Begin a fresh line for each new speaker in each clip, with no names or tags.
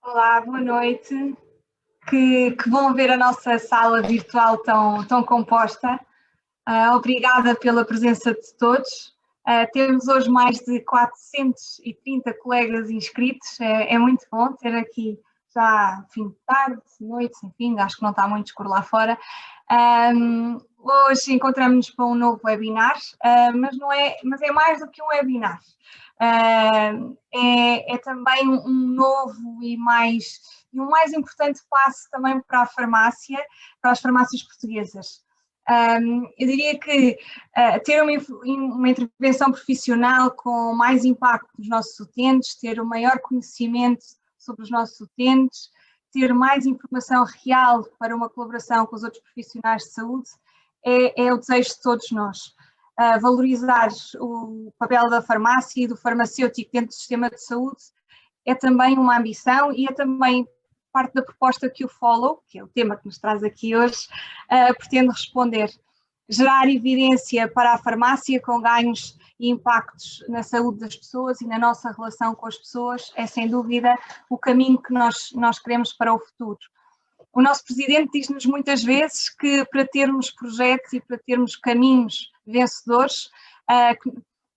Olá, boa noite. Que bom ver a nossa sala virtual tão composta. Obrigada pela presença de todos. Temos hoje mais de 430 colegas inscritos. É muito bom ter aqui já fim de tarde, noite, enfim, acho que não está muito escuro lá fora. Hoje encontramos-nos para um novo webinar, mas é mais do que um webinar. É também um novo e um mais importante passo também para a farmácia, para as farmácias portuguesas. Eu diria que ter uma intervenção profissional com mais impacto nos nossos utentes, ter um maior conhecimento sobre os nossos utentes, ter mais informação real para uma colaboração com os outros profissionais de saúde, é o desejo de todos nós. Valorizar o papel da farmácia e do farmacêutico dentro do sistema de saúde é também uma ambição e é também parte da proposta que o Follow, que é o tema que nos traz aqui hoje, pretende responder. Gerar evidência para a farmácia com ganhos e impactos na saúde das pessoas e na nossa relação com as pessoas é, sem dúvida, o caminho que nós queremos para o futuro. O nosso presidente diz-nos muitas vezes que para termos projetos e para termos caminhos vencedores,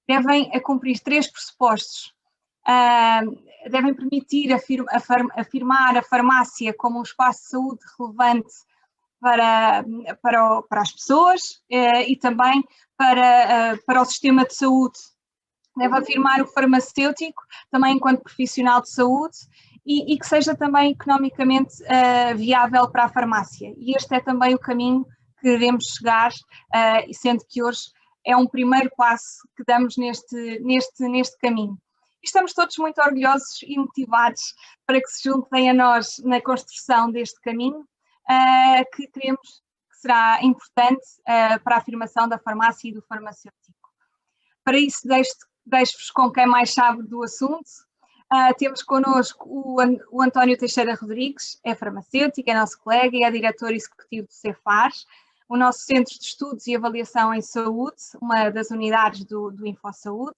devem cumprir 3 pressupostos. Devem permitir afirmar a farmácia como um espaço de saúde relevante para as pessoas e também para o sistema de saúde. Deve afirmar o farmacêutico também enquanto profissional de saúde e que seja também economicamente viável para a farmácia. E este é também o caminho que queremos chegar, sendo que hoje é um primeiro passo que damos neste caminho. E estamos todos muito orgulhosos e motivados para que se juntem a nós na construção deste caminho, que queremos que será importante para a afirmação da farmácia e do farmacêutico. Para isso, deixo-vos com quem mais sabe do assunto. Temos connosco o António Teixeira Rodrigues, é farmacêutico, é nosso colega e é diretor executivo do Cefars, o nosso Centro de Estudos e Avaliação em Saúde, uma das unidades do InfoSaúde.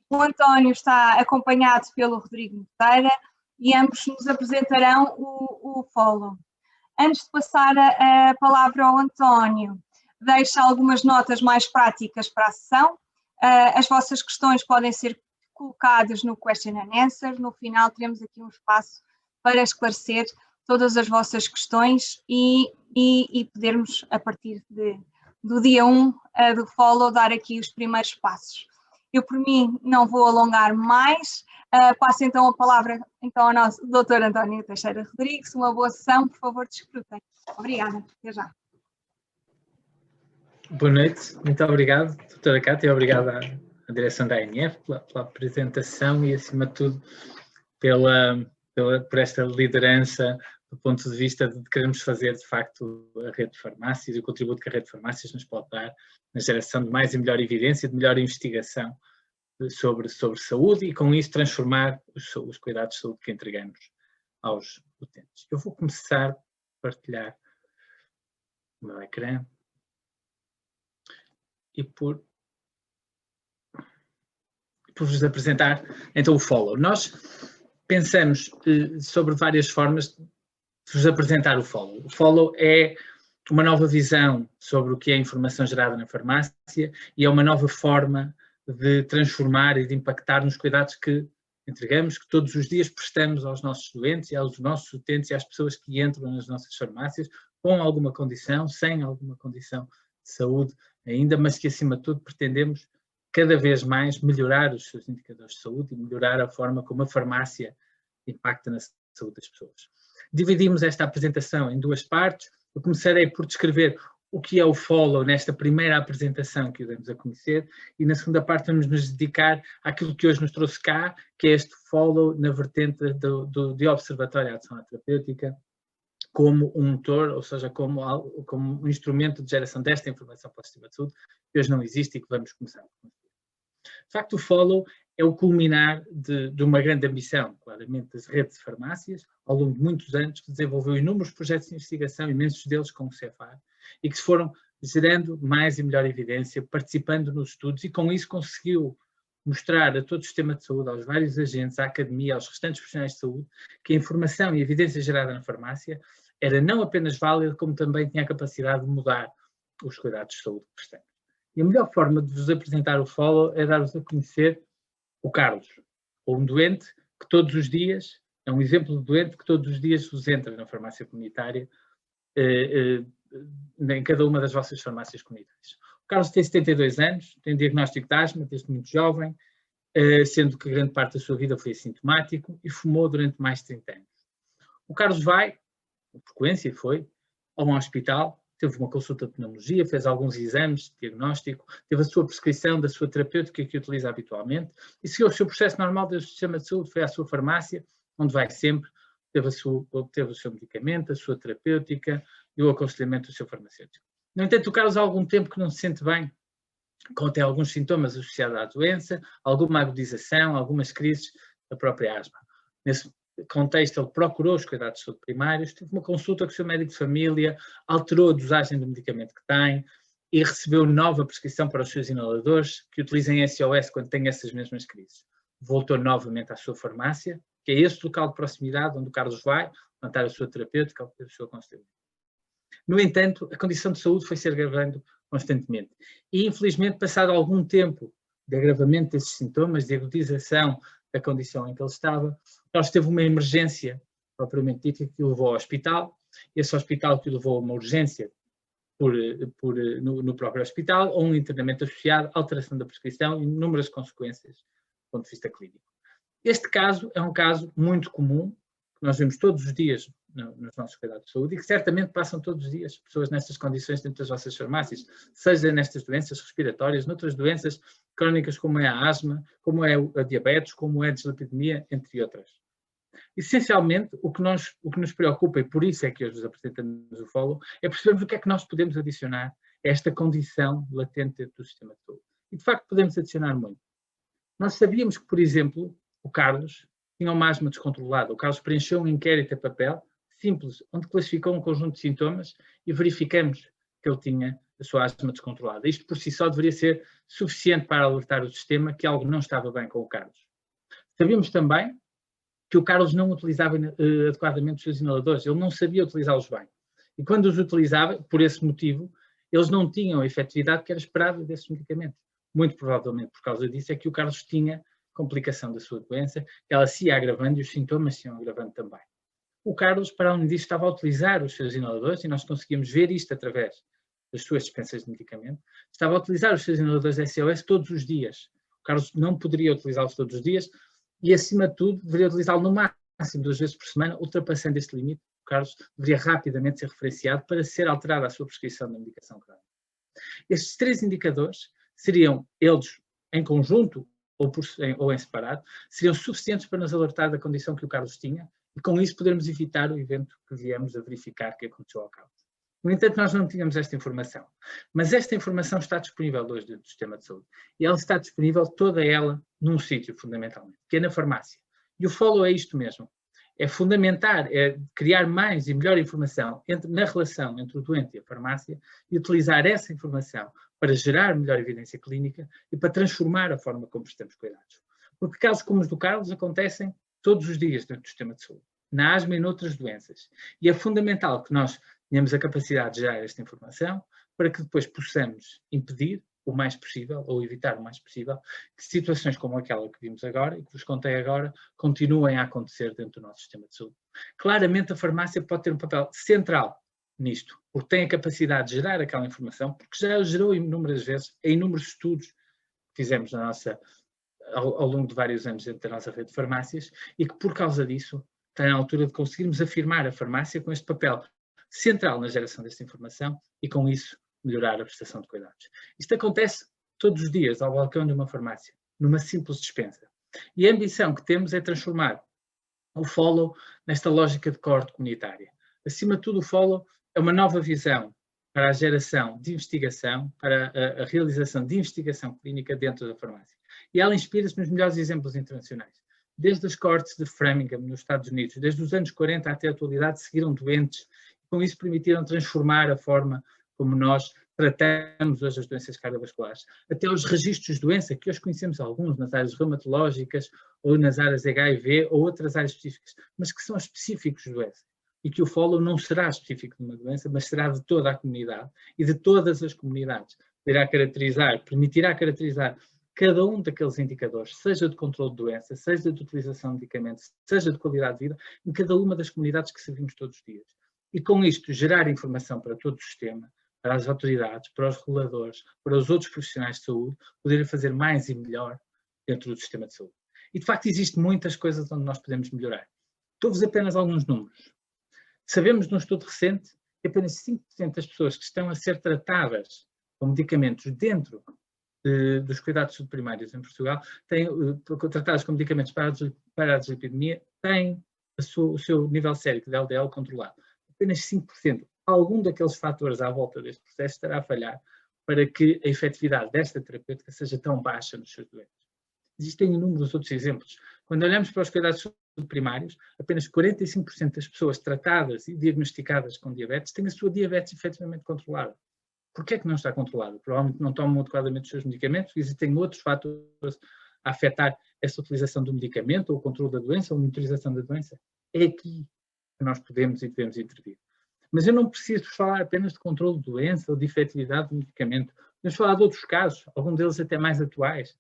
O António está acompanhado pelo Rodrigo Moreira e ambos nos apresentarão o Follow. Antes de passar a palavra ao António, deixo algumas notas mais práticas para a sessão. As vossas questões podem ser colocadas no Question and Answer. No final teremos aqui um espaço para esclarecer todas as vossas questões e podermos, a partir do dia 1 do Follow, dar aqui os primeiros passos. Eu, por mim, não vou alongar mais. Passo então a palavra ao nosso Dr. António Teixeira Rodrigues. Uma boa sessão, por favor, desfrutem. Obrigada, até já.
Boa noite, muito obrigado, doutora Cátia, obrigado à direção da ANF pela apresentação e, acima de tudo, por esta liderança do ponto de vista de queremos fazer, de facto, a rede de farmácias e o contributo que a rede de farmácias nos pode dar na geração de mais e melhor evidência, de melhor investigação sobre saúde e, com isso, transformar os cuidados de saúde que entregamos aos utentes. Eu vou começar a partilhar o meu ecrã e por vos apresentar então o Follow. Nós pensamos sobre várias formas de vos apresentar o Follow. O Follow é uma nova visão sobre o que é a informação gerada na farmácia e é uma nova forma de transformar e de impactar nos cuidados que entregamos, que todos os dias prestamos aos nossos doentes e aos nossos utentes e às pessoas que entram nas nossas farmácias com alguma condição, sem alguma condição de saúde ainda, mas que acima de tudo pretendemos cada vez mais melhorar os seus indicadores de saúde e melhorar a forma como a farmácia impacta na saúde das pessoas. Dividimos esta apresentação em 2 partes. Eu começarei por descrever o que é o Follow nesta primeira apresentação que o demos a conhecer e na segunda parte vamos nos dedicar àquilo que hoje nos trouxe cá, que é este Follow na vertente de Observatório de Ação Terapêutica, como um motor, ou seja, como um instrumento de geração desta informação para o sistema de saúde, que hoje não existe e que vamos começar a construir. De facto, o Follow é o culminar de uma grande ambição, claramente, das redes de farmácias, ao longo de muitos anos, que desenvolveu inúmeros projetos de investigação, imensos deles com o Cefar, e que se foram gerando mais e melhor evidência, participando nos estudos, e com isso conseguiu mostrar a todo o sistema de saúde, aos vários agentes, à academia, aos restantes profissionais de saúde, que a informação e a evidência gerada na farmácia era não apenas válida, como também tinha a capacidade de mudar os cuidados de saúde que prestamos. E a melhor forma de vos apresentar o Follow é dar-vos a conhecer o Carlos, ou um doente que todos os dias, é um exemplo de doente que todos os dias vos entra na farmácia comunitária, em cada uma das vossas farmácias comunitárias. O Carlos tem 72 anos, tem diagnóstico de asma desde muito jovem, sendo que grande parte da sua vida foi assintomático e fumou durante mais de 30 anos. O Carlos vai, com frequência foi, a um hospital, teve uma consulta de pneumologia, fez alguns exames de diagnóstico, teve a sua prescrição da sua terapêutica que utiliza habitualmente e seguiu o seu processo normal do sistema de saúde, foi à sua farmácia, onde vai sempre, obteve o seu medicamento, a sua terapêutica e o aconselhamento do seu farmacêutico. No entanto, o Carlos há algum tempo que não se sente bem, com até alguns sintomas associados à doença, alguma agudização, algumas crises da própria asma. Nesse contexto, ele procurou os cuidados de saúde primários, teve uma consulta com o seu médico de família, alterou a dosagem do medicamento que tem e recebeu nova prescrição para os seus inaladores, que utilizem SOS quando têm essas mesmas crises. Voltou novamente à sua farmácia, que é esse local de proximidade onde o Carlos vai levantar a sua terapêutica, o seu aconselhamento. No entanto, a condição de saúde foi se agravando constantemente. E, infelizmente, passado algum tempo de agravamento desses sintomas, de agudização da condição em que ele estava, Carlos teve uma emergência, propriamente dita, que o levou ao hospital. Esse hospital que o levou a uma urgência no próprio hospital, ou um internamento associado, alteração da prescrição e inúmeras consequências do ponto de vista clínico. Este caso é um caso muito comum, que nós vemos todos os dias nos nossos cuidados de saúde e que certamente passam todos os dias pessoas nestas condições dentro das vossas farmácias, seja nestas doenças respiratórias, noutras doenças crónicas como é a asma, como é a diabetes, como é a dislipidemia, entre outras. Essencialmente, o que nos preocupa, e por isso é que hoje vos apresentamos o Follow, é percebermos o que é que nós podemos adicionar a esta condição latente dentro do sistema de saúde. E, de facto, podemos adicionar muito. Nós sabíamos que, por exemplo, o Carlos tinha uma asma descontrolada. O Carlos preencheu um inquérito a papel simples, onde classificou um conjunto de sintomas e verificamos que ele tinha a sua asma descontrolada. Isto por si só deveria ser suficiente para alertar o sistema que algo não estava bem com o Carlos. Sabíamos também que o Carlos não utilizava adequadamente os seus inaladores, ele não sabia utilizá-los bem. E quando os utilizava, por esse motivo, eles não tinham a efetividade que era esperada desses medicamentos. Muito provavelmente por causa disso é que o Carlos tinha complicação da sua doença, ela se ia agravando e os sintomas se iam agravando também. O Carlos, para além disso, estava a utilizar os seus inaladores, e nós conseguimos ver isto através das suas dispensas de medicamento, estava a utilizar os seus inaladores SOS todos os dias. O Carlos não poderia utilizá-los todos os dias e, acima de tudo, deveria utilizá-lo no máximo 2 vezes por semana, ultrapassando este limite. O Carlos deveria rapidamente ser referenciado para ser alterada a sua prescrição da medicação crónica. Estes 3 indicadores seriam, eles em conjunto ou em separado, seriam suficientes para nos alertar da condição que o Carlos tinha e com isso podermos evitar o evento que viemos a verificar que aconteceu ao Carlos. No entanto, nós não tínhamos esta informação, mas esta informação está disponível hoje dentro do sistema de saúde e ela está disponível toda ela num sítio, fundamentalmente, que é na farmácia. E o Follow é isto mesmo, é fundamentar, é criar mais e melhor informação na relação entre o doente e a farmácia e utilizar essa informação para gerar melhor evidência clínica e para transformar a forma como prestamos cuidados. Porque casos como os do Carlos acontecem todos os dias dentro do sistema de saúde, na asma e noutras doenças. E é fundamental que nós tenhamos a capacidade de gerar esta informação para que depois possamos impedir o mais possível, ou evitar o mais possível, que situações como aquela que vimos agora e que vos contei agora continuem a acontecer dentro do nosso sistema de saúde. Claramente a farmácia pode ter um papel central nisto, porque tem a capacidade de gerar aquela informação, porque já o gerou inúmeras vezes, em inúmeros estudos que fizemos ao longo de vários anos dentro da nossa rede de farmácias, e que por causa disso está na altura de conseguirmos afirmar a farmácia com este papel central na geração desta informação e com isso melhorar a prestação de cuidados. Isto acontece todos os dias ao balcão de uma farmácia, numa simples dispensa. E a ambição que temos é transformar o Follow nesta lógica de coorte comunitária. Acima de tudo, o Follow é uma nova visão para a geração de investigação, para a realização de investigação clínica dentro da farmácia. E ela inspira-se nos melhores exemplos internacionais. Desde as coortes de Framingham, nos Estados Unidos, desde os anos 40 até a atualidade, seguiram doentes e com isso permitiram transformar a forma como nós tratamos hoje as doenças cardiovasculares, até os registros de doença, que hoje conhecemos alguns nas áreas reumatológicas ou nas áreas HIV ou outras áreas específicas, mas que são específicos de doença. E que o follow não será específico de uma doença, mas será de toda a comunidade e de todas as comunidades. Permitirá caracterizar cada um daqueles indicadores, seja de controle de doença, seja de utilização de medicamentos, seja de qualidade de vida, em cada uma das comunidades que servimos todos os dias. E com isto gerar informação para todo o sistema, para as autoridades, para os reguladores, para os outros profissionais de saúde, poderem fazer mais e melhor dentro do sistema de saúde. E de facto existem muitas coisas onde nós podemos melhorar. Dou-vos apenas alguns números. Sabemos num estudo recente que apenas 5% das pessoas que estão a ser tratadas com medicamentos dentro dos cuidados de saúde primários em Portugal, tratadas com medicamentos para a dislipidemia, têm o seu nível sérico de LDL controlado. Apenas 5%. Algum daqueles fatores à volta deste processo estará a falhar para que a efetividade desta terapêutica seja tão baixa nos seus doentes. Existem inúmeros outros exemplos. Quando olhamos para os cuidados de saúde primários, apenas 45% das pessoas tratadas e diagnosticadas com diabetes têm a sua diabetes efetivamente controlada. Porquê é que não está controlada? Provavelmente não tomam adequadamente os seus medicamentos, existem outros fatores a afetar essa utilização do medicamento, ou o controle da doença, ou a monitorização da doença. É aqui que nós podemos e devemos intervir. Mas eu não preciso falar apenas de controle de doença ou de efetividade do medicamento. Podemos falar de outros casos, alguns deles até mais atuais.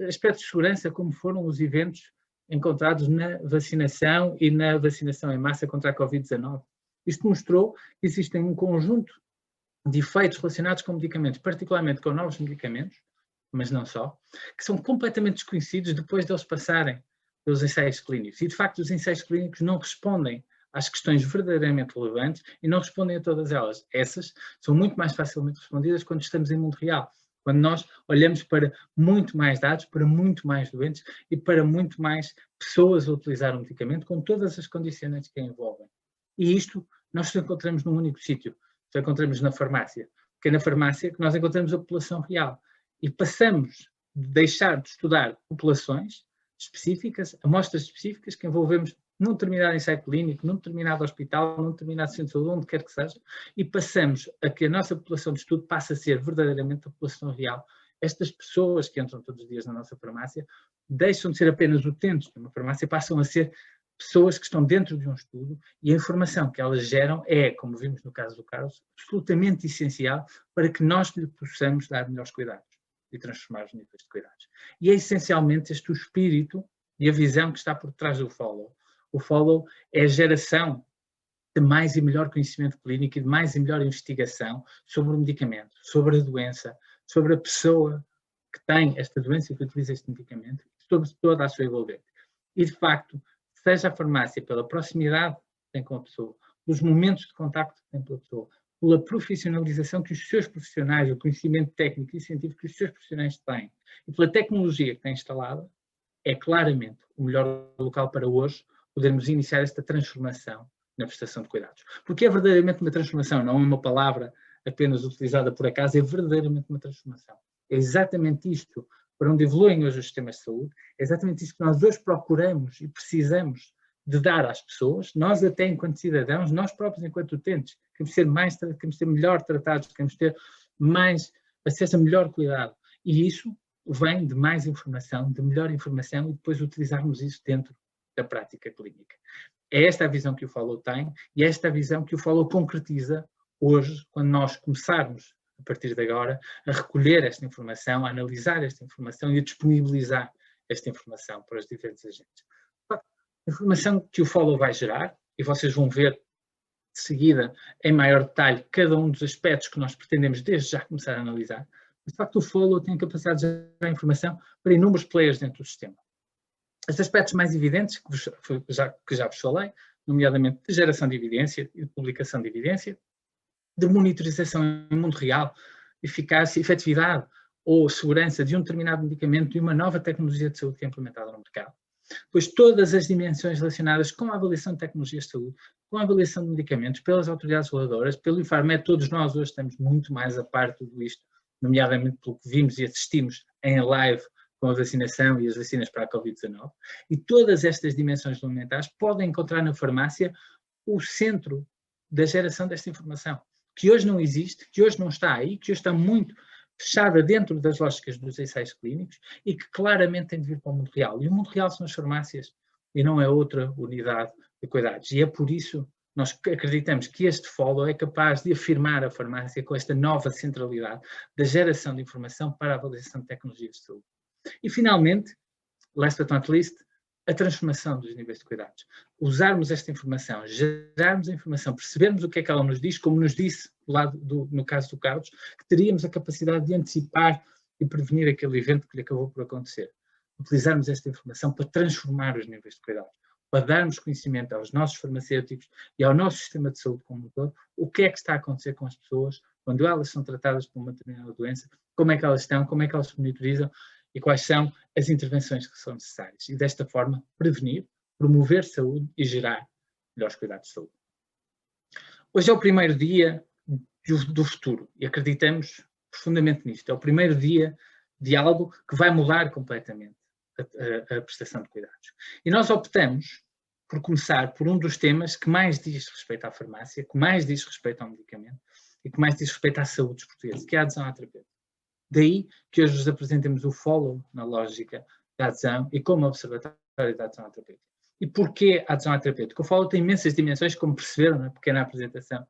Aspectos de segurança, como foram os eventos encontrados na vacinação e na vacinação em massa contra a Covid-19. Isto mostrou que existem um conjunto de efeitos relacionados com medicamentos, particularmente com novos medicamentos, mas não só, que são completamente desconhecidos depois de eles passarem pelos ensaios clínicos. E, de facto, os ensaios clínicos não respondem às questões verdadeiramente relevantes e não respondem a todas elas. Essas são muito mais facilmente respondidas quando estamos em mundo real, quando nós olhamos para muito mais dados, para muito mais doentes e para muito mais pessoas a utilizar o medicamento, com todas as condicionantes que a envolvem. E isto nós encontramos num único sítio, encontramos na farmácia, porque é na farmácia que nós encontramos a população real. E passamos de deixar de estudar populações específicas, amostras específicas que envolvemos num determinado ensaio clínico, num determinado hospital, num determinado centro de saúde, onde quer que seja, e passamos a que a nossa população de estudo passe a ser verdadeiramente a população real. Estas pessoas que entram todos os dias na nossa farmácia deixam de ser apenas utentes de uma farmácia, passam a ser pessoas que estão dentro de um estudo e a informação que elas geram é, como vimos no caso do Carlos, absolutamente essencial para que nós lhe possamos dar melhores cuidados e transformar os níveis de cuidados. E é essencialmente este o espírito e a visão que está por trás do Follow. O Follow é a geração de mais e melhor conhecimento clínico e de mais e melhor investigação sobre o medicamento, sobre a doença, sobre a pessoa que tem esta doença e que utiliza este medicamento, sobre toda a sua envolvente. E, de facto, seja a farmácia pela proximidade que tem com a pessoa, pelos momentos de contacto que tem com a pessoa, pela profissionalização que os seus profissionais, o conhecimento técnico e científico que os seus profissionais têm, e pela tecnologia que tem instalada, é claramente o melhor local para hoje podermos iniciar esta transformação na prestação de cuidados. Porque é verdadeiramente uma transformação, não é uma palavra apenas utilizada por acaso, é verdadeiramente uma transformação. É exatamente isto para onde evoluem hoje os sistemas de saúde, é exatamente isso que nós hoje procuramos e precisamos de dar às pessoas, nós até enquanto cidadãos, nós próprios enquanto utentes, queremos ser melhor tratados, queremos ter mais acesso a melhor cuidado. E isso vem de mais informação, de melhor informação e depois utilizarmos isso dentro da prática clínica. É esta a visão que o Follow tem e é esta a visão que o Follow concretiza hoje, quando nós começarmos a partir de agora, a recolher esta informação, a analisar esta informação e a disponibilizar esta informação para os diferentes agentes. A informação que o Follow vai gerar, e vocês vão ver de seguida, em maior detalhe, cada um dos aspectos que nós pretendemos desde já começar a analisar, mas de facto o Follow tem a capacidade de gerar informação para inúmeros players dentro do sistema. Os aspectos mais evidentes, que já vos falei, nomeadamente de geração de evidência e de publicação de evidência, de monitorização em mundo real, eficácia, efetividade ou segurança de um determinado medicamento e uma nova tecnologia de saúde que é implementada no mercado. Pois todas as dimensões relacionadas com a avaliação de tecnologias de saúde, com a avaliação de medicamentos, pelas autoridades reguladoras, pelo Infarmed, todos nós hoje estamos muito mais a par de tudo isto, nomeadamente pelo que vimos e assistimos em live com a vacinação e as vacinas para a Covid-19. E todas estas dimensões fundamentais podem encontrar na farmácia o centro da geração desta informação. que hoje não existe, que hoje não está aí, que hoje está muito fechada dentro das lógicas dos ensaios clínicos e que claramente tem de vir para o mundo real. E o mundo real são as farmácias e não é outra unidade de cuidados. E é por isso que nós acreditamos que este follow é capaz de afirmar a farmácia com esta nova centralidade da geração de informação para a avaliação de tecnologias de saúde. E, finalmente, last but not least, a transformação dos níveis de cuidados. Usarmos esta informação, gerarmos a informação, percebermos o que é que ela nos diz, como nos disse no caso do Carlos, que teríamos a capacidade de antecipar e prevenir aquele evento que lhe acabou por acontecer. Utilizarmos esta informação para transformar os níveis de cuidados, para darmos conhecimento aos nossos farmacêuticos e ao nosso sistema de saúde como um todo, o que é que está a acontecer com as pessoas quando elas são tratadas por uma determinada doença, como é que elas estão, como é que elas se monitorizam e quais são as intervenções que são necessárias. E desta forma, prevenir, promover saúde e gerar melhores cuidados de saúde. Hoje é o primeiro dia do futuro e acreditamos profundamente nisto. É o primeiro dia de algo que vai mudar completamente a prestação de cuidados. E nós optamos por começar por um dos temas que mais diz respeito à farmácia, que mais diz respeito ao medicamento e que mais diz respeito à saúde dos portugueses, que é a adesão à terapêutica. Daí que hoje vos apresentemos o follow na lógica da adesão e como observatório da adesão à terapêutica. E porquê a adesão à terapêutica? O follow tem imensas dimensões, como perceberam na pequena apresentação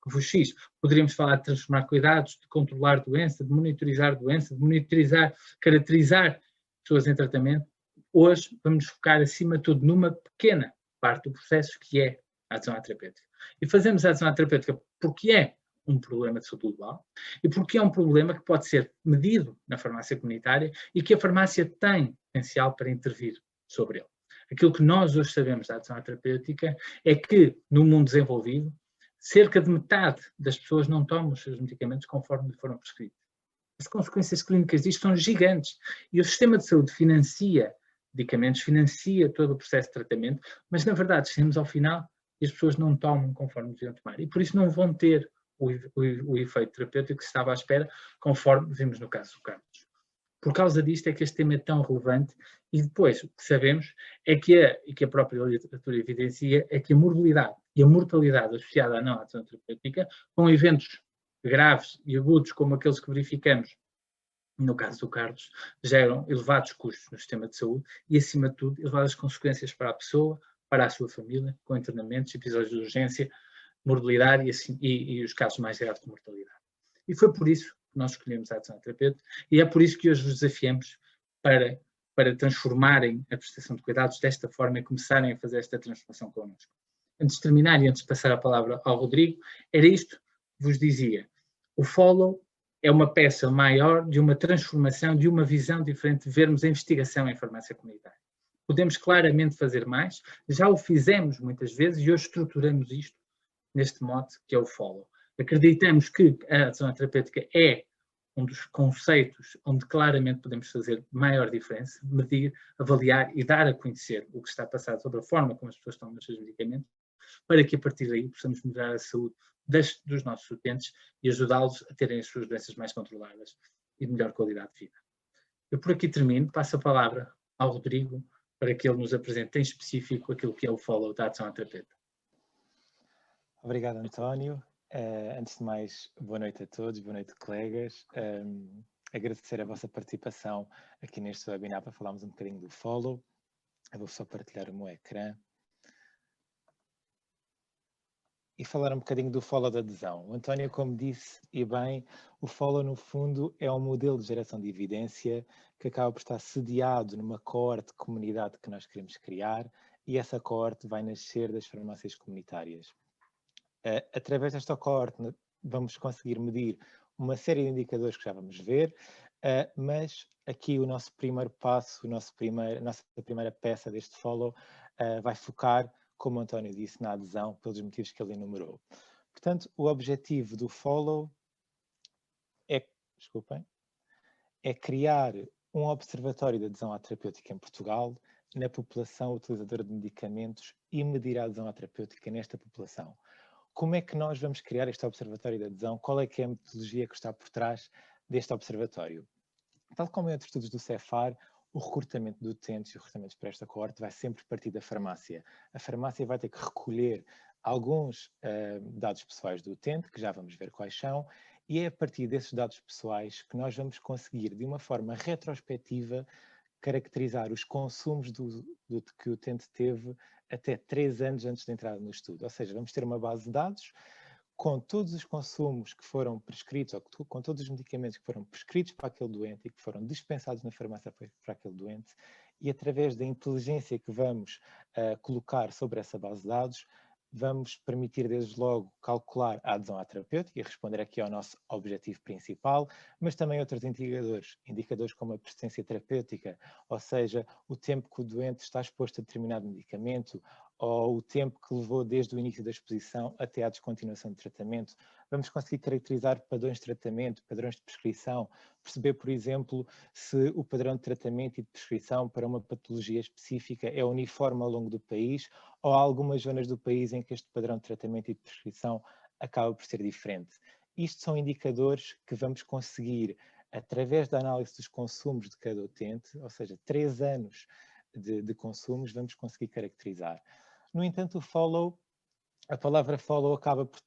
que vos fiz. Poderíamos falar de transformar cuidados, de controlar doença, de monitorizar doença, de monitorizar, caracterizar pessoas em tratamento. Hoje vamos focar, acima de tudo, numa pequena parte do processo, que é a adesão à terapêutica. E fazemos a adesão à terapêutica porque é um problema de saúde global e porque é um problema que pode ser medido na farmácia comunitária e que a farmácia tem potencial para intervir sobre ele. Aquilo que nós hoje sabemos da adesão à terapêutica é que, no mundo desenvolvido, cerca de metade das pessoas não tomam os seus medicamentos conforme lhe foram prescritos. As consequências clínicas disto são gigantes e o sistema de saúde financia medicamentos, financia todo o processo de tratamento, mas na verdade chegamos ao final e as pessoas não tomam conforme deviam tomar e por isso não vão ter o efeito terapêutico que se estava à espera, conforme vimos no caso do Carlos. Por causa disto é que este tema é tão relevante e depois o que sabemos é que a própria literatura evidencia é que a morbilidade e a mortalidade associada à não adesão terapêutica, com eventos graves e agudos como aqueles que verificamos no caso do Carlos, geram elevados custos no sistema de saúde e, acima de tudo, elevadas consequências para a pessoa, para a sua família, com internamentos, episódios de urgência, morbilidade e os casos mais graves de mortalidade. E foi por isso que nós escolhemos a adesão terapêutica e é por isso que hoje vos desafiamos para transformarem a prestação de cuidados desta forma e começarem a fazer esta transformação connosco. Antes de terminar e antes de passar a palavra ao Rodrigo, era isto que vos dizia. O follow é uma peça maior de uma transformação, de uma visão diferente de vermos a investigação em farmácia comunitária. Podemos claramente fazer mais, já o fizemos muitas vezes e hoje estruturamos isto neste mote que é o follow. Acreditamos que a adesão terapêutica é um dos conceitos onde claramente podemos fazer maior diferença, medir, avaliar e dar a conhecer o que está a passar sobre a forma como as pessoas tomam os seus medicamentos, para que a partir daí possamos melhorar a saúde dos nossos utentes e ajudá-los a terem as suas doenças mais controladas e de melhor qualidade de vida. Eu por aqui termino, passo a palavra ao Rodrigo para que ele nos apresente em específico aquilo que é o follow da adesão terapêutica.
Obrigado, António. Antes de mais, boa noite a todos, boa noite, colegas. Agradecer a vossa participação aqui neste webinar para falarmos um bocadinho do follow. Eu vou só partilhar o meu ecrã. E falar um bocadinho do follow da adesão. O António, como disse, e bem, o follow, no fundo, é um modelo de geração de evidência que acaba por estar sediado numa coorte de comunidade que nós queremos criar e essa coorte vai nascer das farmácias comunitárias. Através desta coorte vamos conseguir medir uma série de indicadores que já vamos ver, mas aqui o nosso primeiro passo, a nossa primeira peça deste follow vai focar, como o António disse, na adesão, pelos motivos que ele enumerou. Portanto, o objetivo do follow é criar um observatório de adesão à terapêutica em Portugal, na população utilizadora de medicamentos e medir a adesão à terapêutica nesta população. Como é que nós vamos criar este observatório de adesão? Qual é que é a metodologia que está por trás deste observatório? Tal como em outros estudos do Cefar, o recrutamento de utentes e o recrutamento para esta coorte vai sempre partir da farmácia. A farmácia vai ter que recolher alguns dados pessoais do utente, que já vamos ver quais são, e é a partir desses dados pessoais que nós vamos conseguir, de uma forma retrospectiva, caracterizar os consumos que o utente teve até 3 anos antes de entrar no estudo. Ou seja, vamos ter uma base de dados com todos os consumos que foram prescritos, ou com todos os medicamentos que foram prescritos para aquele doente e que foram dispensados na farmácia para aquele doente, e através da inteligência que vamos colocar sobre essa base de dados, vamos permitir desde logo calcular a adesão à terapêutica e responder aqui ao nosso objetivo principal, mas também outros indicadores como a persistência terapêutica, ou seja, o tempo que o doente está exposto a determinado medicamento, ou o tempo que levou desde o início da exposição até à descontinuação de tratamento. Vamos conseguir caracterizar padrões de tratamento, padrões de prescrição, perceber, por exemplo, se o padrão de tratamento e de prescrição para uma patologia específica é uniforme ao longo do país, ou há algumas zonas do país em que este padrão de tratamento e de prescrição acaba por ser diferente. Isto são indicadores que vamos conseguir, através da análise dos consumos de cada utente, ou seja, 3 anos de consumos, vamos conseguir caracterizar. No entanto, a palavra follow acaba por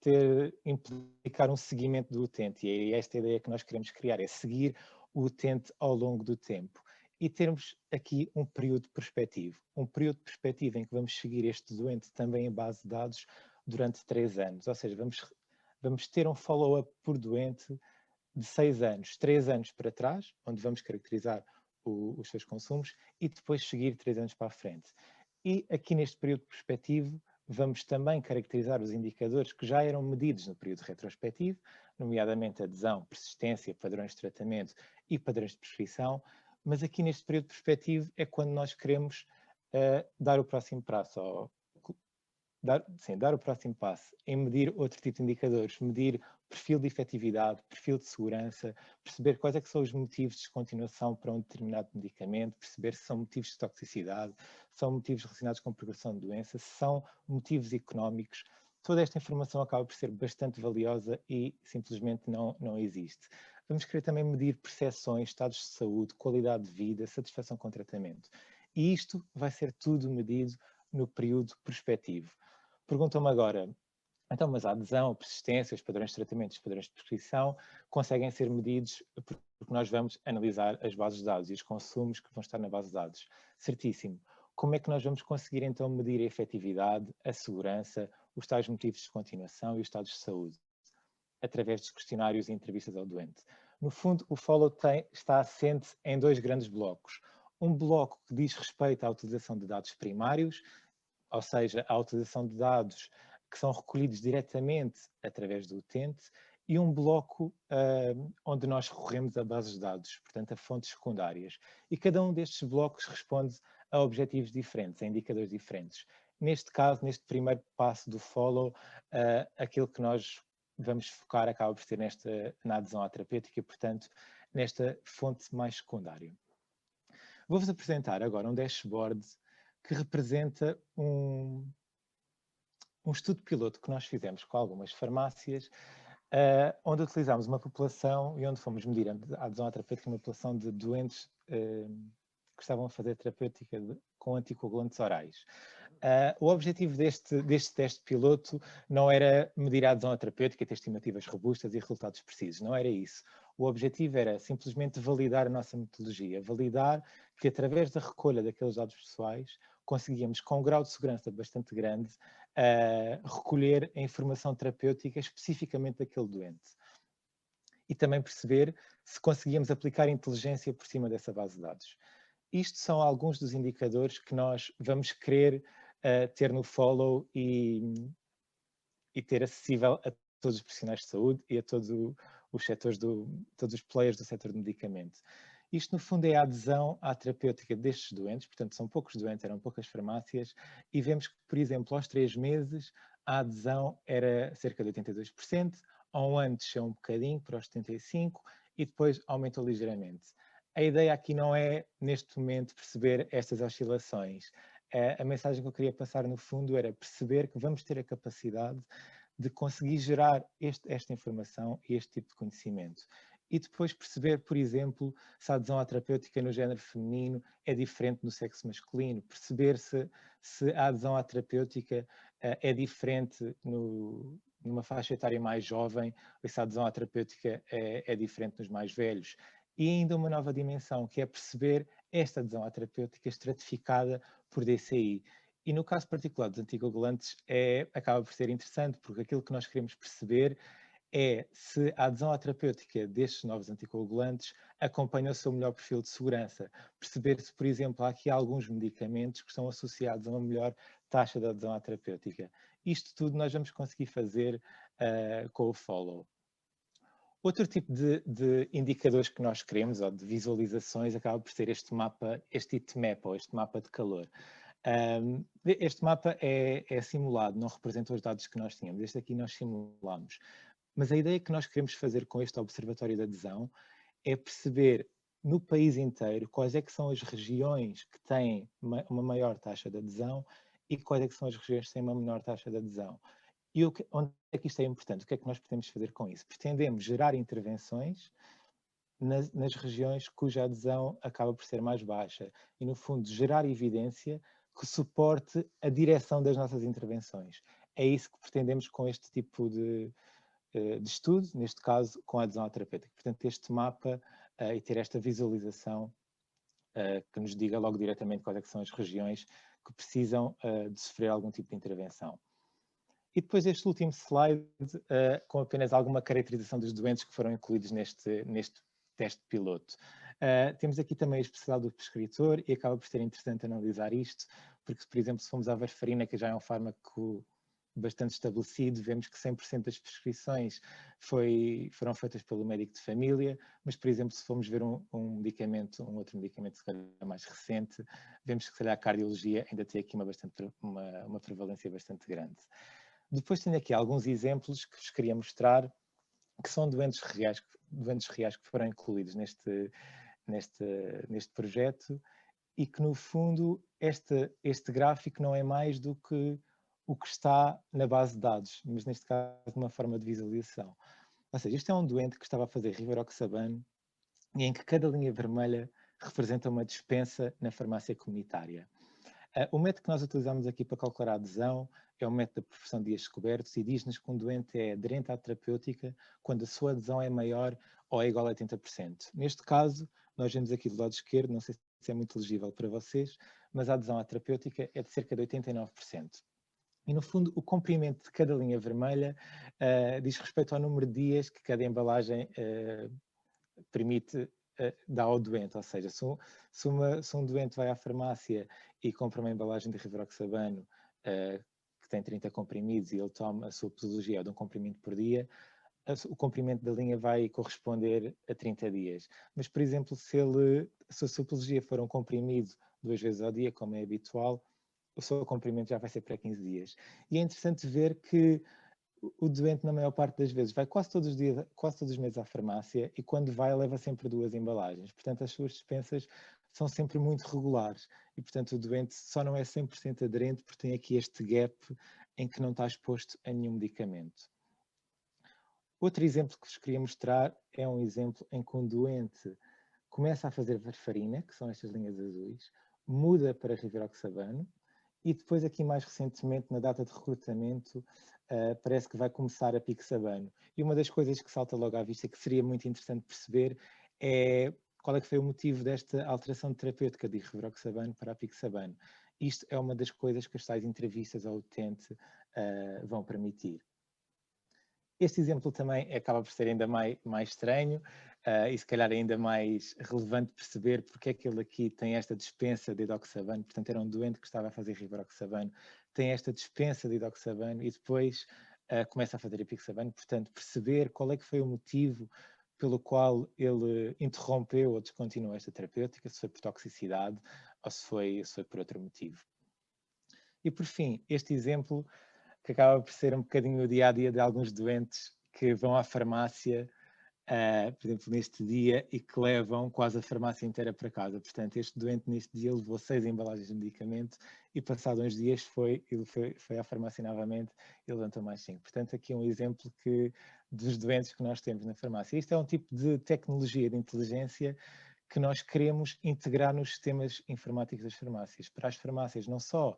implicar um seguimento do utente, e é esta a ideia que nós queremos criar, é seguir o utente ao longo do tempo. E termos aqui um período perspectivo em que vamos seguir este doente também em base de dados durante 3 anos, ou seja, vamos ter um follow-up por doente de 6 anos, 3 anos para trás, onde vamos caracterizar os seus consumos, e depois seguir 3 anos para a frente. E aqui neste período perspectivo vamos também caracterizar os indicadores que já eram medidos no período retrospectivo, nomeadamente adesão, persistência, padrões de tratamento e padrões de prescrição, mas aqui neste período perspectivo é quando nós queremos dar o próximo passo, dar o próximo passo em medir outro tipo de indicadores, medir perfil de efetividade, perfil de segurança, perceber quais é que são os motivos de descontinuação para um determinado medicamento, perceber se são motivos de toxicidade, se são motivos relacionados com progressão de doença, se são motivos económicos. Toda esta informação acaba por ser bastante valiosa e simplesmente não existe. Vamos querer também medir percepções, estados de saúde, qualidade de vida, satisfação com o tratamento. E isto vai ser tudo medido no período prospectivo. Perguntam-me agora, então, mas a adesão, a persistência, os padrões de tratamento, os padrões de prescrição conseguem ser medidos porque nós vamos analisar as bases de dados e os consumos que vão estar na base de dados. Certíssimo. Como é que nós vamos conseguir então medir a efetividade, a segurança, os tais motivos de descontinuação e os estados de saúde? Através dos questionários e entrevistas ao doente. No fundo, o follow está assente em 2 grandes blocos. Um bloco que diz respeito à utilização de dados primários, ou seja, a utilização de dados que são recolhidos diretamente através do utente, e um bloco onde nós recorremos a bases de dados, portanto a fontes secundárias. E cada um destes blocos responde a objetivos diferentes, a indicadores diferentes. Neste caso, neste primeiro passo do follow, aquilo que nós vamos focar acaba por ser na adesão à terapêutica e, portanto, nesta fonte mais secundária. Vou-vos apresentar agora um dashboard que representa um estudo piloto que nós fizemos com algumas farmácias, onde utilizámos uma população e onde fomos medir a adesão à terapêutica uma população de doentes que estavam a fazer terapêutica com anticoagulantes orais. O objetivo deste teste piloto não era medir a adesão à terapêutica, ter estimativas robustas e resultados precisos, não era isso. O objetivo era simplesmente validar a nossa metodologia, validar que através da recolha daqueles dados pessoais conseguíamos, com um grau de segurança bastante grande, recolher a informação terapêutica especificamente daquele doente. E também perceber se conseguíamos aplicar inteligência por cima dessa base de dados. Isto são alguns dos indicadores que nós vamos querer ter no follow e ter acessível a todos os profissionais de saúde e a todos os setores, todos os players do setor de medicamento. Isto, no fundo, é a adesão à terapêutica destes doentes, portanto, são poucos doentes, eram poucas farmácias, e vemos que, por exemplo, aos 3 meses, a adesão era cerca de 82%, ao um ano desceu um bocadinho para os 75% e depois aumentou ligeiramente. A ideia aqui não é, neste momento, perceber estas oscilações. A mensagem que eu queria passar, no fundo, era perceber que vamos ter a capacidade de conseguir gerar esta informação e este tipo de conhecimento. E depois perceber, por exemplo, se a adesão à terapêutica no género feminino é diferente no sexo masculino, perceber se a adesão à terapêutica é diferente numa faixa etária mais jovem, essa adesão à terapêutica é diferente nos mais velhos. E ainda uma nova dimensão, que é perceber esta adesão à terapêutica estratificada por DCI. E no caso particular dos anticoagulantes, acaba por ser interessante, porque aquilo que nós queremos perceber é se a adesão à terapêutica destes novos anticoagulantes acompanha o seu melhor perfil de segurança. Perceber se, por exemplo, há aqui alguns medicamentos que estão associados a uma melhor taxa de adesão à terapêutica. Isto tudo nós vamos conseguir fazer com o Follow. Outro tipo de indicadores que nós queremos, ou de visualizações, acaba por ser este mapa, este heatmap, ou este mapa de calor. Este mapa é simulado, não representa os dados que nós tínhamos. Este aqui nós simulamos. Mas a ideia que nós queremos fazer com este Observatório de Adesão é perceber no país inteiro quais é que são as regiões que têm uma maior taxa de adesão e quais é que são as regiões que têm uma menor taxa de adesão. E onde é que isto é importante? O que é que nós pretendemos fazer com isso? Pretendemos gerar intervenções nas regiões cuja adesão acaba por ser mais baixa e, no fundo, gerar evidência que suporte a direção das nossas intervenções. É isso que pretendemos com este tipo de estudo, neste caso com a adesão à terapêutica. Portanto, este mapa e ter esta visualização que nos diga logo diretamente quais é que são as regiões que precisam de sofrer algum tipo de intervenção. E depois este último slide, com apenas alguma caracterização dos doentes que foram incluídos neste teste piloto. Temos aqui também a especialidade do prescritor e acaba por ser interessante analisar isto, porque, por exemplo, se formos à varfarina, que já é um fármaco bastante estabelecido, vemos que 100% das prescrições foram feitas pelo médico de família, mas, por exemplo, se formos ver um outro medicamento, se calhar mais recente, vemos que, se calhar, a cardiologia ainda tem aqui uma prevalência bastante grande. Depois tenho aqui alguns exemplos que vos queria mostrar, que são doentes reais que foram incluídos neste projeto e que, no fundo, este gráfico não é mais do que o que está na base de dados, mas neste caso de uma forma de visualização. Ou seja, isto é um doente que estava a fazer rivaroxabano e em que cada linha vermelha representa uma dispensa na farmácia comunitária. O método que nós utilizamos aqui para calcular a adesão é o método da proporção de dias descobertos e diz-nos que um doente é aderente à terapêutica quando a sua adesão é maior ou é igual a 80%. Neste caso, nós vemos aqui do lado esquerdo, não sei se é muito legível para vocês, mas a adesão à terapêutica é de cerca de 89%. E, no fundo, o comprimento de cada linha vermelha diz respeito ao número de dias que cada embalagem permite dar ao doente. Ou seja, se um doente vai à farmácia e compra uma embalagem de rivaroxabano que tem 30 comprimidos e ele toma a sua posologia de um comprimido por dia, o comprimento da linha vai corresponder a 30 dias. Mas, por exemplo, se a sua posologia for um comprimido 2 vezes ao dia, como é habitual, o seu comprimento já vai ser para 15 dias. E é interessante ver que o doente, na maior parte das vezes, vai quase todos os meses à farmácia e quando vai leva sempre 2 embalagens. Portanto, as suas dispensas são sempre muito regulares e, portanto, o doente só não é 100% aderente porque tem aqui este gap em que não está exposto a nenhum medicamento. Outro exemplo que vos queria mostrar é um exemplo em que um doente começa a fazer varfarina, que são estas linhas azuis, muda para rivaroxabano e depois aqui mais recentemente, na data de recrutamento, parece que vai começar a pixabano. E uma das coisas que salta logo à vista, que seria muito interessante perceber, é qual é que foi o motivo desta alteração terapêutica de rivaroxabano para a pixabano. Isto é uma das coisas que as tais entrevistas ao utente vão permitir. Este exemplo também acaba por ser ainda mais estranho e se calhar ainda mais relevante perceber porque é que ele aqui tem esta dispensa de edoxabano. Portanto, era um doente que estava a fazer rivaroxabano, tem esta dispensa de edoxabano e depois começa a fazer ipixabano. Portanto, perceber qual é que foi o motivo pelo qual ele interrompeu ou descontinuou esta terapêutica, se foi por toxicidade ou se foi por outro motivo. E por fim, este exemplo que acaba por ser um bocadinho o dia-a-dia de alguns doentes que vão à farmácia, por exemplo, neste dia, e que levam quase a farmácia inteira para casa. Portanto, este doente neste dia levou 6 embalagens de medicamento e passados uns dias foi à farmácia novamente e levantou mais 5. Portanto, aqui um exemplo dos doentes que nós temos na farmácia. Isto é um tipo de tecnologia de inteligência que nós queremos integrar nos sistemas informáticos das farmácias. Para as farmácias não só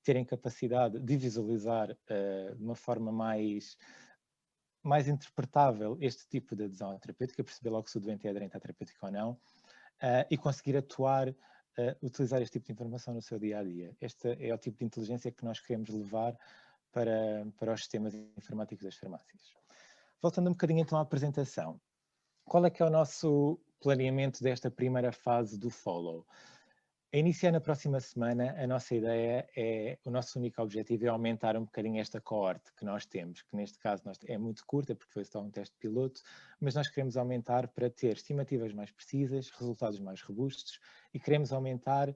terem capacidade de visualizar de uma forma mais interpretável este tipo de adesão à terapêutica, perceber logo se o doente é aderente à terapêutica ou não, e conseguir atuar, utilizar este tipo de informação no seu dia-a-dia. Este é o tipo de inteligência que nós queremos levar para os sistemas informáticos das farmácias. Voltando um bocadinho então à apresentação. Qual é que é o nosso planeamento desta primeira fase do Follow? A iniciar na próxima semana, a nossa ideia o nosso único objetivo é aumentar um bocadinho esta coorte que nós temos, que neste caso é muito curta, porque foi só um teste piloto, mas nós queremos aumentar para ter estimativas mais precisas, resultados mais robustos, e queremos aumentar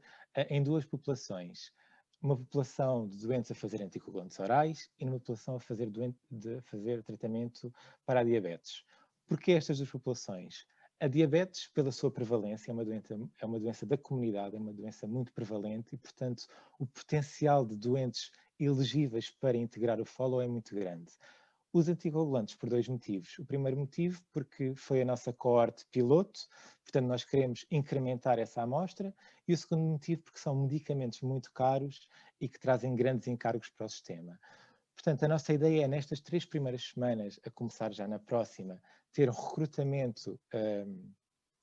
em duas populações. Uma população de doentes a fazer anticoagulantes orais e uma população a fazer tratamento para a diabetes. Porquê estas duas populações? A diabetes, pela sua prevalência, é uma doença da comunidade, é uma doença muito prevalente e, portanto, o potencial de doentes elegíveis para integrar o follow é muito grande. Os anticoagulantes por dois motivos. O primeiro motivo, porque foi a nossa coorte piloto, portanto, nós queremos incrementar essa amostra. E o segundo motivo, porque são medicamentos muito caros e que trazem grandes encargos para o sistema. Portanto, a nossa ideia é, nestas 3 primeiras semanas, a começar já na próxima, ter um recrutamento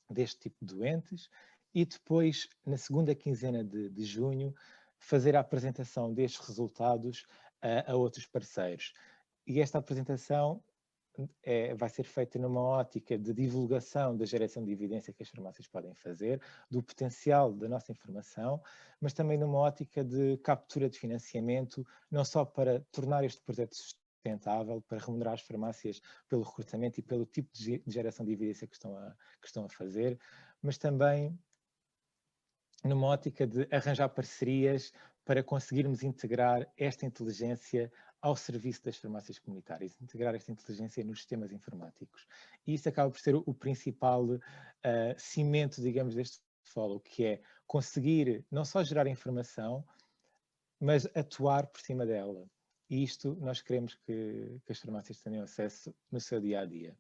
deste tipo de doentes e depois, na segunda quinzena de junho, fazer a apresentação destes resultados a outros parceiros. E esta apresentação vai ser feita numa ótica de divulgação da geração de evidência que as farmácias podem fazer, do potencial da nossa informação, mas também numa ótica de captura de financiamento, não só para tornar este projeto sustentável, para remunerar as farmácias pelo recrutamento e pelo tipo de geração de evidência que estão a fazer, mas também numa ótica de arranjar parcerias para conseguirmos integrar esta inteligência ao serviço das farmácias comunitárias, integrar esta inteligência nos sistemas informáticos. E isso acaba por ser o principal cimento, digamos, deste follow, que é conseguir não só gerar informação, mas atuar por cima dela. E isto nós queremos que as farmácias tenham acesso no seu dia-a-dia.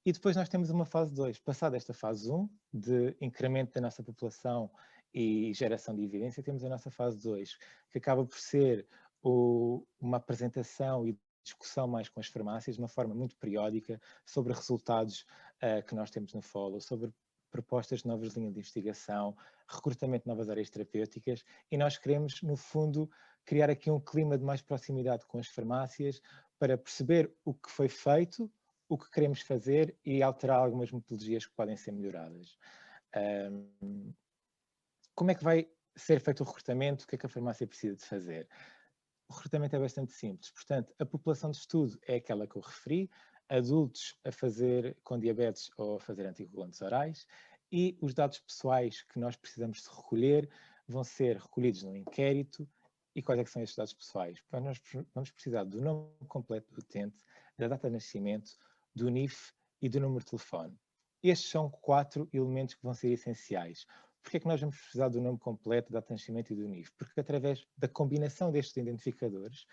E depois nós temos uma fase 2. Passada esta fase 1, de incremento da nossa população e geração de evidência, temos a nossa fase 2, que acaba por ser uma apresentação e discussão mais com as farmácias, de uma forma muito periódica, sobre resultados que nós temos no follow, sobre propostas de novas linhas de investigação, recrutamento de novas áreas terapêuticas, e nós queremos, no fundo, criar aqui um clima de mais proximidade com as farmácias para perceber o que foi feito, o que queremos fazer e alterar algumas metodologias que podem ser melhoradas. Como é que vai ser feito o recrutamento? O que é que a farmácia precisa de fazer? O recrutamento é bastante simples. Portanto, a população de estudo é aquela que eu referi, adultos a fazer com diabetes ou a fazer anticoagulantes orais, e os dados pessoais que nós precisamos de recolher vão ser recolhidos no inquérito. E quais é que são estes dados pessoais? Nós vamos precisar do nome completo do utente, da data de nascimento, do NIF e do número de telefone. Estes são 4 elementos que vão ser essenciais. Porquê é que nós vamos precisar do nome completo, da data de nascimento e do NIF? Porque através da combinação destes identificadores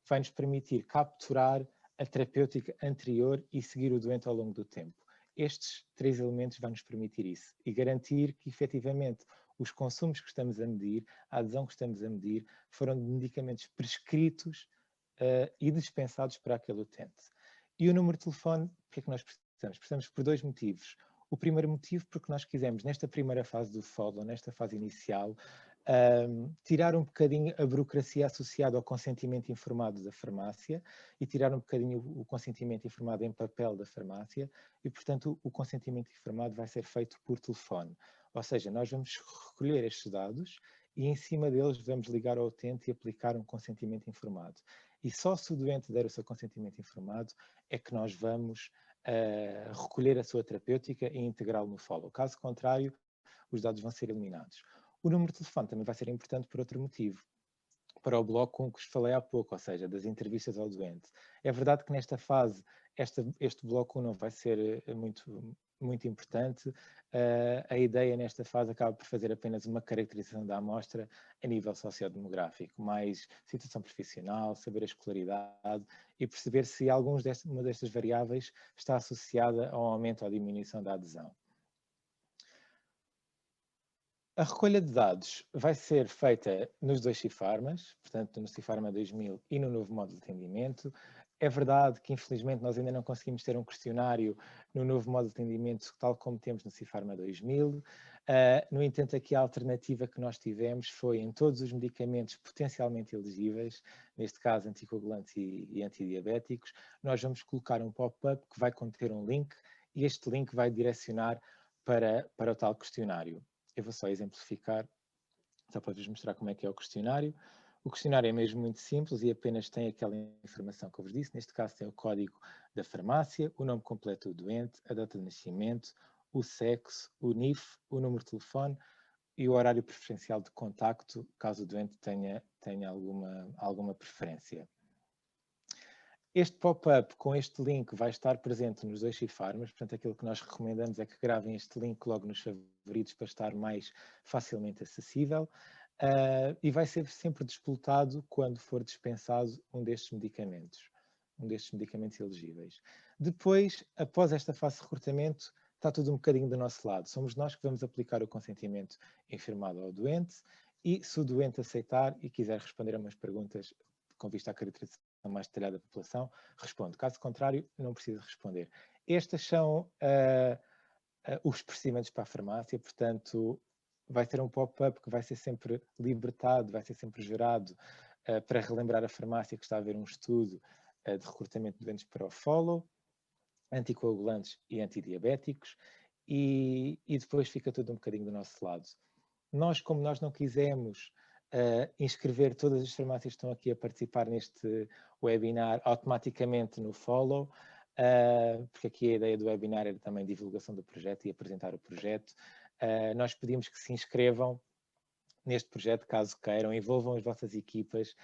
vai-nos permitir capturar a terapêutica anterior e seguir o doente ao longo do tempo. Estes 3 elementos vão-nos permitir isso e garantir que efetivamente os consumos que estamos a medir, a adesão que estamos a medir, foram de medicamentos prescritos e dispensados para aquele utente. E o número de telefone, porque é que nós precisamos? Precisamos por 2 motivos. O primeiro motivo, porque nós quisemos, nesta primeira fase do follow, nesta fase inicial, tirar um bocadinho a burocracia associada ao consentimento informado da farmácia e tirar um bocadinho o consentimento informado em papel da farmácia e, portanto, o consentimento informado vai ser feito por telefone. Ou seja, nós vamos recolher estes dados e em cima deles vamos ligar ao utente e aplicar um consentimento informado. E só se o doente der o seu consentimento informado é que nós vamos recolher a sua terapêutica e integrá-lo no follow. Caso contrário, os dados vão ser eliminados. O número de telefone também vai ser importante por outro motivo, para o bloco com que vos falei há pouco, ou seja, das entrevistas ao doente. É verdade que nesta fase este bloco não vai ser muito importante. A ideia nesta fase acaba por fazer apenas uma caracterização da amostra a nível sociodemográfico, mais situação profissional, saber a escolaridade e perceber se uma destas variáveis está associada ao aumento ou à diminuição da adesão. A recolha de dados vai ser feita nos dois Cifarmas, portanto no Cifarma 2000 e no novo módulo de atendimento. É verdade que infelizmente nós ainda não conseguimos ter um questionário no novo módulo de atendimento tal como temos no Cifarma 2000. No entanto, aqui a alternativa que nós tivemos foi em todos os medicamentos potencialmente elegíveis, neste caso anticoagulantes e antidiabéticos, nós vamos colocar um pop-up que vai conter um link e este link vai direcionar para o tal questionário. Eu vou só exemplificar, só para vos mostrar como é que é o questionário. O questionário é mesmo muito simples e apenas tem aquela informação que eu vos disse. Neste caso tem o código da farmácia, o nome completo do doente, a data de nascimento, o sexo, o NIF, o número de telefone e o horário preferencial de contacto, caso o doente tenha alguma preferência. Este pop-up com este link vai estar presente nos dois Cifarmas, portanto aquilo que nós recomendamos é que gravem este link logo nos favoritos para estar mais facilmente acessível e vai ser sempre despoltado quando for dispensado um destes medicamentos elegíveis. Depois, após esta fase de recrutamento, está tudo um bocadinho do nosso lado. Somos nós que vamos aplicar o consentimento informado ao doente e se o doente aceitar e quiser responder a umas perguntas com vista à caracterização mais detalhada da população, responde. Caso contrário, não precisa responder. Estes são os procedimentos para a farmácia, portanto, vai ter um pop-up que vai ser sempre libertado, vai ser sempre gerado para relembrar a farmácia que está a haver um estudo de recrutamento de doentes para o follow, anticoagulantes e antidiabéticos, e depois fica tudo um bocadinho do nosso lado. Nós, como nós não quisemos inscrever todas as farmácias que estão aqui a participar neste webinar automaticamente no follow, porque aqui a ideia do webinar era também divulgação do projeto e apresentar o projeto. Nós pedimos que se inscrevam neste projeto, caso queiram, envolvam as vossas equipas,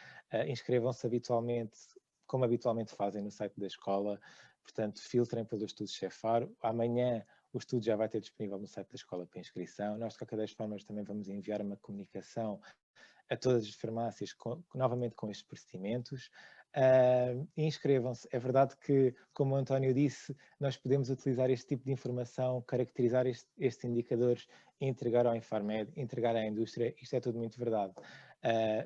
inscrevam-se habitualmente, como habitualmente fazem no site da escola, portanto, filtrem pelo estudo Cefaro. Amanhã o estudo já vai ter disponível no site da escola para inscrição. Nós, de qualquer das formas, também vamos enviar uma comunicação a todas as farmácias, novamente com estes procedimentos. Inscrevam-se. É verdade que, como o António disse, nós podemos utilizar este tipo de informação, caracterizar estes indicadores e entregar ao Infarmed, entregar à indústria. Isto é tudo muito verdade.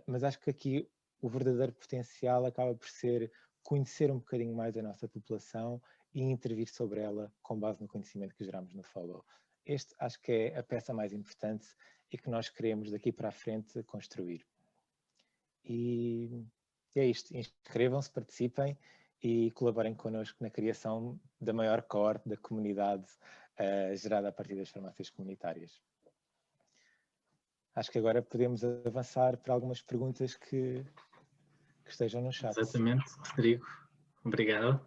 Mas acho que aqui o verdadeiro potencial acaba por ser conhecer um bocadinho mais a nossa população e intervir sobre ela com base no conhecimento que geramos no follow. Este acho que é a peça mais importante e que nós queremos daqui para a frente construir. E é isto, inscrevam-se, participem e colaborem connosco na criação da maior coorte da comunidade gerada a partir das farmácias comunitárias. Acho que agora podemos avançar para algumas perguntas que estejam no chat.
Exatamente, Rodrigo. Obrigado.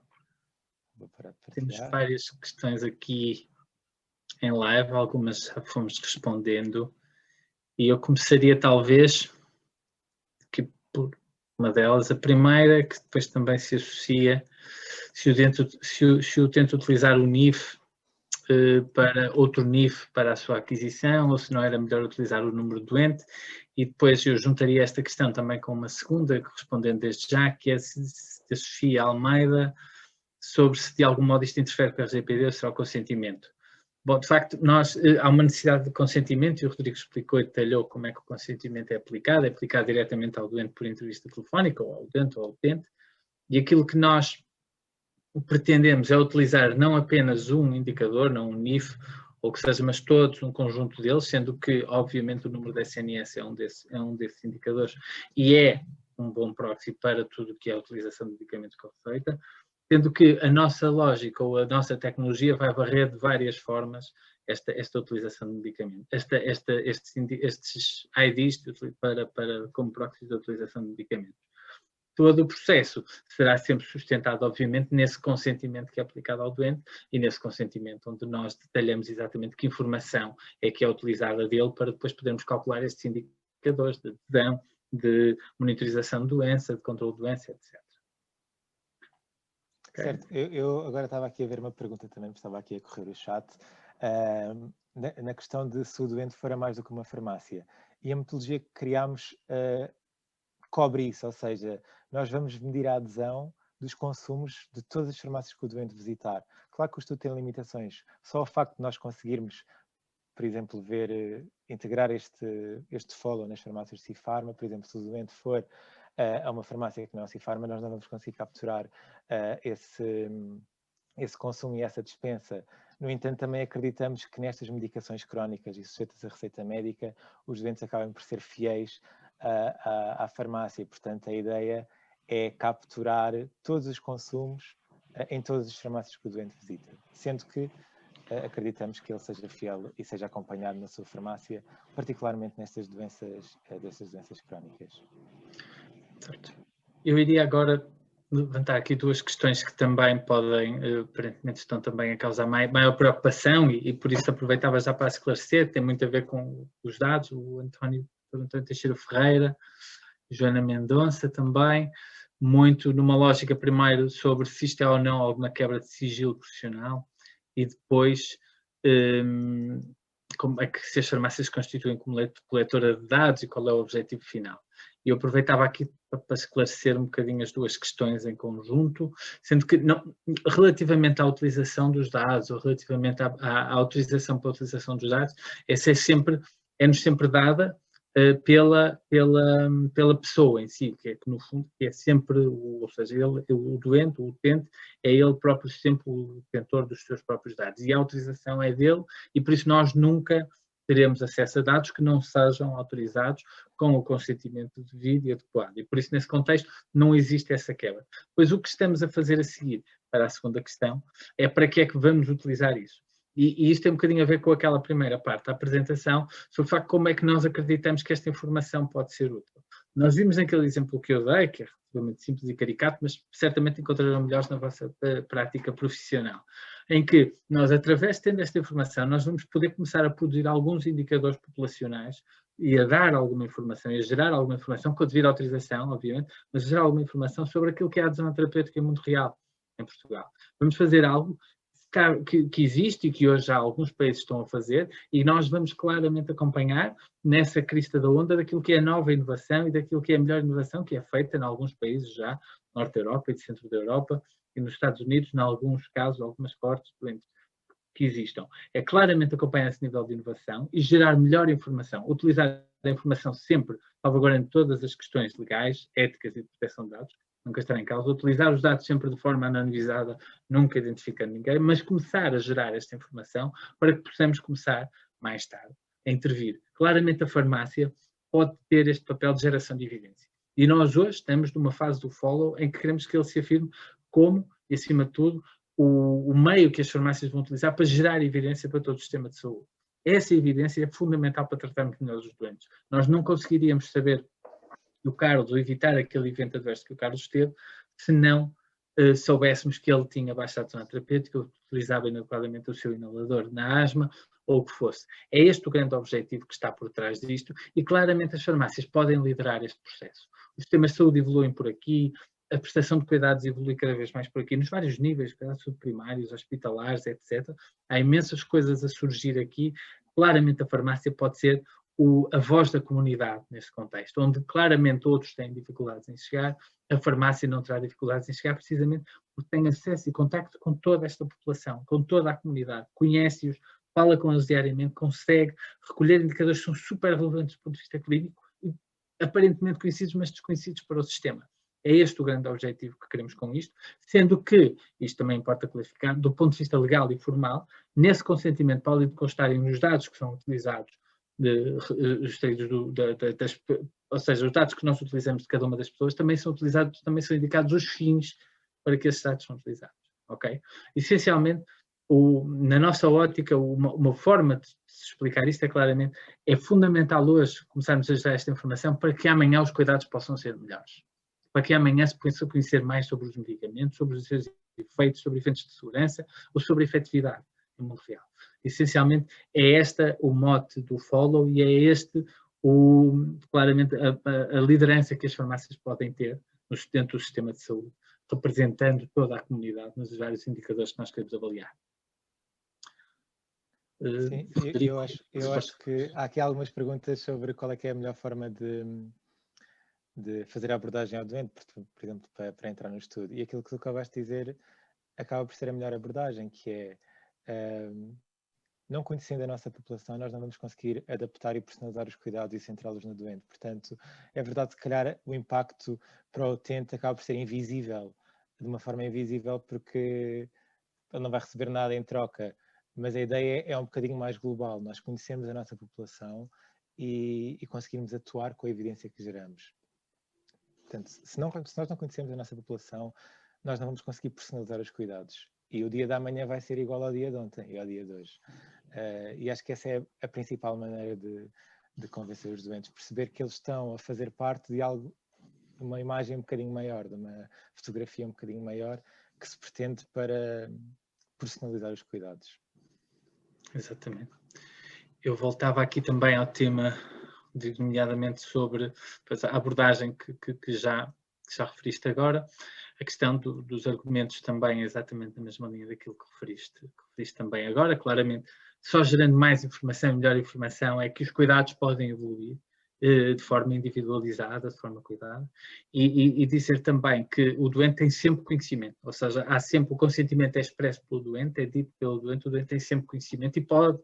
Vou parar de
Temos
partilhar.
várias questões aqui em live, algumas já fomos respondendo. E eu começaria talvez que por uma delas, a primeira, que depois também se associa, se o tento utilizar o NIF para outro NIF para a sua aquisição, ou se não era melhor utilizar o número doente. E depois eu juntaria esta questão também com uma segunda, respondendo desde já, que é da Sofia Almeida, sobre se de algum modo isto interfere com a RGPD ou será o consentimento. Bom, de facto, há uma necessidade de consentimento, e o Rodrigo explicou e detalhou como é que o consentimento é aplicado diretamente ao doente por entrevista telefónica, ou ao doente ou ao utente, e aquilo que nós pretendemos é utilizar não apenas um indicador, não um NIF, ou que seja, mas todos, um conjunto deles, sendo que, obviamente, o número de SNS é um desses indicadores e é um bom proxy para tudo o que é a utilização de medicamentos com receita, sendo que a nossa lógica ou a nossa tecnologia vai varrer de várias formas esta utilização de medicamentos, estes IDs como proxy de utilização de medicamentos. Todo o processo será sempre sustentado, obviamente, nesse consentimento que é aplicado ao doente e nesse consentimento onde nós detalhamos exatamente que informação é que é utilizada dele para depois podermos calcular estes indicadores de adesão, de monitorização de doença, de controle de doença, etc.
Certo, eu agora estava aqui a ver uma pergunta também, estava aqui a correr o chat, na questão de se o doente fora mais do que uma farmácia. E a metodologia que criámos cobre isso, ou seja, nós vamos medir a adesão dos consumos de todas as farmácias que o doente visitar. Claro que o estudo tem limitações, só o facto de nós conseguirmos por exemplo, integrar este follow nas farmácias de Cifarma. Por exemplo, se o doente for a uma farmácia que não é Cifarma, nós não vamos conseguir capturar esse consumo e essa dispensa. No entanto, também acreditamos que nestas medicações crónicas e sujeitas à receita médica, os doentes acabam por ser fiéis à farmácia. Portanto, a ideia é capturar todos os consumos em todas as farmácias que o doente visita, sendo que acreditamos que ele seja fiel e seja acompanhado na sua farmácia, particularmente nestas doenças crónicas.
Certo. Eu iria agora levantar aqui duas questões que também podem, aparentemente estão também a causar maior preocupação e por isso aproveitava já para esclarecer, tem muito a ver com os dados, o António Teixeira Ferreira, Joana Mendonça também, muito numa lógica primeiro sobre se isto é ou não alguma quebra de sigilo profissional e depois como é que se as farmácias constituem como coletora de dados e qual é o objetivo final. E eu aproveitava aqui para esclarecer um bocadinho as duas questões em conjunto, sendo que relativamente à utilização dos dados ou relativamente à autorização para a utilização dos dados, é-nos sempre dada pela pessoa em si, que no fundo é sempre, ou seja, o doente, o utente, é ele próprio sempre o detentor dos seus próprios dados e a autorização é dele e por isso nós nunca teremos acesso a dados que não sejam autorizados com o consentimento devido e adequado. E por isso, nesse contexto, não existe essa quebra. Pois o que estamos a fazer a seguir, para a segunda questão, é para que é que vamos utilizar isso. E isto tem um bocadinho a ver com aquela primeira parte da apresentação, sobre o facto de como é que nós acreditamos que esta informação pode ser útil. Nós vimos naquele exemplo que eu dei, que é relativamente simples e caricato, mas certamente encontrarão melhores na vossa prática profissional, em que nós, através de tendo esta informação, nós vamos poder começar a produzir alguns indicadores populacionais e a dar alguma informação, e a gerar alguma informação, com a devida autorização, obviamente, mas a gerar alguma informação sobre aquilo que é a adesão terapêutica em mundo real, em Portugal. Vamos fazer algo que existe e que hoje já alguns países estão a fazer e nós vamos claramente acompanhar nessa crista da onda daquilo que é a nova inovação e daquilo que é a melhor inovação que é feita em alguns países já, Norte da Europa e de Centro da Europa e nos Estados Unidos, em alguns casos, algumas cortes doentes que existam. É claramente acompanhar esse nível de inovação e gerar melhor informação, utilizar a informação sempre, salvaguardando todas as questões legais, éticas e de proteção de dados, nunca estar em causa, utilizar os dados sempre de forma anonimizada, nunca identificando ninguém, mas começar a gerar esta informação para que possamos começar, mais tarde, a intervir. Claramente a farmácia pode ter este papel de geração de evidência. E nós hoje estamos numa fase do follow em que queremos que ele se afirme como, e acima de tudo, o meio que as farmácias vão utilizar para gerar evidência para todo o sistema de saúde. Essa evidência é fundamental para tratarmos melhor os doentes. Nós não conseguiríamos saber do Carlos, ou evitar aquele evento adverso que o Carlos teve, se não soubéssemos que ele tinha baixa adesão terapêutica, utilizava inadequadamente o seu inalador na asma, ou o que fosse. É este o grande objetivo que está por trás disto, e claramente as farmácias podem liderar este processo. Os sistemas de saúde evoluem por aqui, a prestação de cuidados evolui cada vez mais por aqui, nos vários níveis, cuidados subprimários, hospitalares, etc. Há imensas coisas a surgir aqui. Claramente a farmácia pode ser a voz da comunidade neste contexto, onde claramente outros têm dificuldades em chegar, a farmácia não terá dificuldades em chegar precisamente porque tem acesso e contacto com toda esta população, com toda a comunidade, conhece-os, fala com eles diariamente, consegue recolher indicadores que são super relevantes do ponto de vista clínico e aparentemente conhecidos, mas desconhecidos para o sistema. É este o grande objetivo que queremos com isto, sendo que, isto também importa clarificar, do ponto de vista legal e formal, nesse consentimento podem constarem os dados que são utilizados ou seja, os dados que nós utilizamos de cada uma das pessoas também são utilizados, também são indicados os fins para que esses dados são utilizados, ok? Essencialmente, na nossa ótica, uma forma de se explicar isto é claramente, é fundamental hoje começarmos a gerar esta informação para que amanhã os cuidados possam ser melhores, para que amanhã se possa conhecer mais sobre os medicamentos, sobre os seus efeitos, sobre efeitos de segurança ou sobre a efetividade no mundo real. Essencialmente é este o mote do follow e é este claramente a liderança que as farmácias podem ter dentro do sistema de saúde, representando toda a comunidade nos vários indicadores que nós queremos avaliar.
Sim, eu acho que há aqui algumas perguntas sobre qual é que é a melhor forma de fazer a abordagem ao doente, por exemplo, para entrar no estudo. E aquilo que tu acabaste de dizer acaba por ser a melhor abordagem, que é não conhecendo a nossa população, nós não vamos conseguir adaptar e personalizar os cuidados e centrá-los no doente. Portanto, é verdade que, se calhar, o impacto para o utente acaba por ser invisível, de uma forma invisível, porque ele não vai receber nada em troca. Mas a ideia é um bocadinho mais global. Nós conhecemos a nossa população e conseguirmos atuar com a evidência que geramos. Portanto, se nós não conhecemos a nossa população, nós não vamos conseguir personalizar os cuidados. E o dia da manhã vai ser igual ao dia de ontem e ao dia de hoje. E acho que essa é a principal maneira de convencer os doentes, perceber que eles estão a fazer parte de algo, de uma imagem um bocadinho maior, de uma fotografia um bocadinho maior, que se pretende para personalizar os cuidados.
Exatamente. Eu voltava aqui também ao tema, nomeadamente sobre a abordagem que já referiste agora, a questão dos argumentos também é exatamente na mesma linha daquilo que referiste também agora. Claramente, só gerando mais informação, melhor informação, é que os cuidados podem evoluir de forma individualizada, de forma cuidada, e dizer também que o doente tem sempre conhecimento, ou seja, há sempre o consentimento é expresso pelo doente, é dito pelo doente, o doente tem sempre conhecimento e pode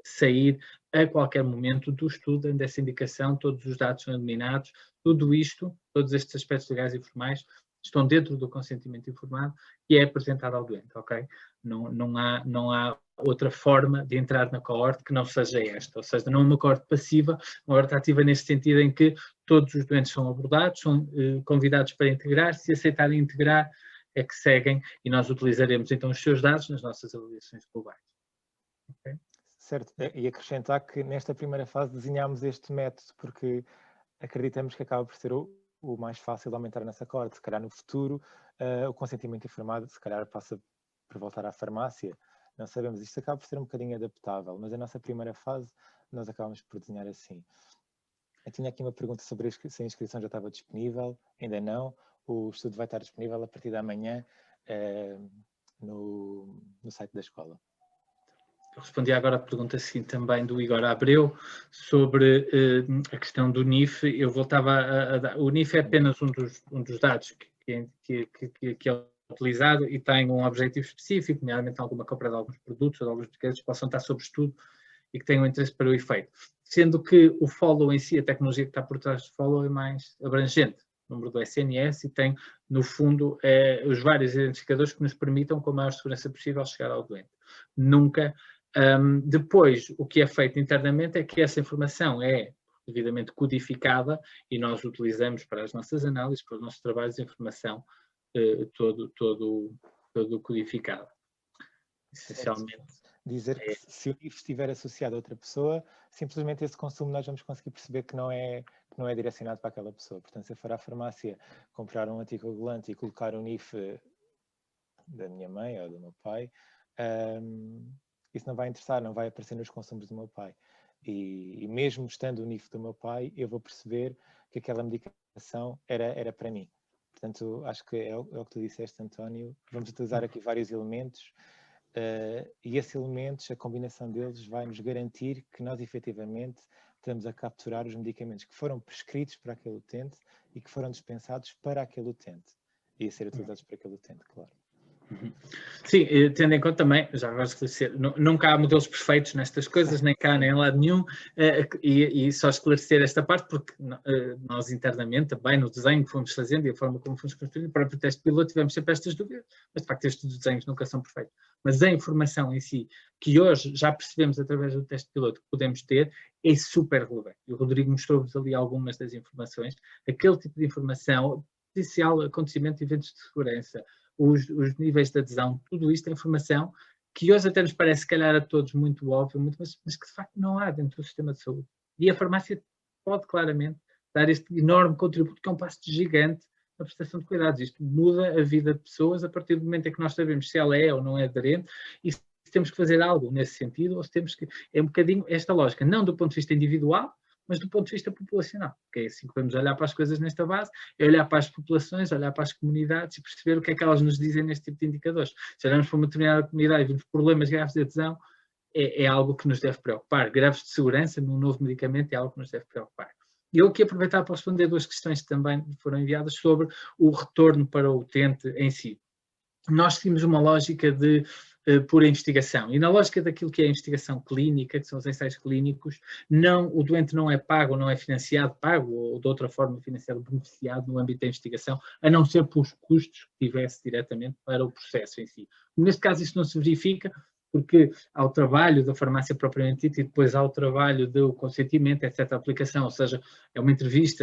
sair a qualquer momento do estudo dessa indicação, todos os dados são eliminados, tudo isto, todos estes aspectos legais e formais estão dentro do consentimento informado e é apresentado ao doente, ok? Não há outra forma de entrar na coorte que não seja esta, ou seja, não é uma coorte passiva, uma coorte ativa nesse sentido em que todos os doentes são abordados, são convidados para integrar, se aceitarem integrar é que seguem e nós utilizaremos então os seus dados nas nossas avaliações globais. Okay?
Certo, e acrescentar que nesta primeira fase desenhámos este método porque acreditamos que acaba por ser o mais fácil de aumentar nessa coorte. Se calhar no futuro o consentimento informado se calhar passa por voltar à farmácia, não sabemos, isto acaba por ser um bocadinho adaptável, mas a nossa primeira fase nós acabamos por desenhar assim. Eu tinha aqui uma pergunta sobre se a inscrição já estava disponível, ainda não, o estudo vai estar disponível a partir da manhã no site da escola.
Eu respondi agora a pergunta seguinte também do Igor Abreu sobre a questão do NIF. Eu voltava a dar. O NIF é apenas um dos dados que é utilizado e tem um objetivo específico, nomeadamente alguma compra de alguns produtos ou de alguns medicamentos que possam estar sob estudo e que tenham interesse para o efeito. Sendo que o follow em si, a tecnologia que está por trás do follow é mais abrangente. O número do SNS e tem, no fundo, os vários identificadores que nos permitam, com a maior segurança possível, chegar ao doente. Nunca. Depois, o que é feito internamente é que essa informação é devidamente codificada e nós utilizamos para as nossas análises, para os nossos trabalhos de informação todo codificado. Essencialmente.
Dizer que se o NIF estiver associado a outra pessoa, simplesmente esse consumo nós vamos conseguir perceber que não é direcionado para aquela pessoa. Portanto, se eu for à farmácia comprar um anticoagulante e colocar o NIF da minha mãe ou do meu pai, isso não vai interessar, não vai aparecer nos consumos do meu pai. E mesmo estando o NIF do meu pai, eu vou perceber que aquela medicação era para mim. Portanto, acho que é o que tu disseste, António. Vamos utilizar aqui vários elementos e esses elementos, a combinação deles vai nos garantir que nós efetivamente estamos a capturar os medicamentos que foram prescritos para aquele utente e que foram dispensados para aquele utente e a ser utilizados para aquele utente, claro.
Sim, tendo em conta também, já agora esclarecer, nunca há modelos perfeitos nestas coisas, nem cá, nem em lado nenhum, e só esclarecer esta parte, porque nós internamente, também no desenho que fomos fazendo e a forma como fomos construindo, o próprio teste piloto, tivemos sempre estas dúvidas, mas de facto estes desenhos nunca são perfeitos. Mas a informação em si, que hoje já percebemos através do teste piloto que podemos ter, é super relevante. E o Rodrigo mostrou-vos ali algumas das informações, aquele tipo de informação, potencial acontecimento de eventos de segurança, os níveis de adesão, tudo isto é informação que hoje até nos parece, se calhar, a todos muito óbvio, mas que de facto não há dentro do sistema de saúde. E a farmácia pode claramente dar este enorme contributo, que é um passo gigante na prestação de cuidados. Isto muda a vida de pessoas a partir do momento em que nós sabemos se ela é ou não é aderente e se temos que fazer algo nesse sentido ou se temos que... É um bocadinho esta lógica, não do ponto de vista individual, mas do ponto de vista populacional, que é assim que vamos olhar para as coisas nesta base, é olhar para as populações, olhar para as comunidades e perceber o que é que elas nos dizem neste tipo de indicadores. Se olharmos para uma determinada comunidade e vimos problemas graves de adesão, é algo que nos deve preocupar. Graves de segurança num novo medicamento é algo que nos deve preocupar. E eu aqui aproveitar para responder duas questões que também foram enviadas sobre o retorno para o utente em si. Nós seguimos uma lógica de por investigação. E na lógica daquilo que é a investigação clínica, que são os ensaios clínicos, o doente não é pago, não é financiado, pago ou de outra forma financiado, beneficiado no âmbito da investigação, a não ser pelos custos que tivesse diretamente para o processo em si. Neste caso isso não se verifica, porque há o trabalho da farmácia propriamente dita e depois há o trabalho do consentimento, etc. A aplicação, ou seja,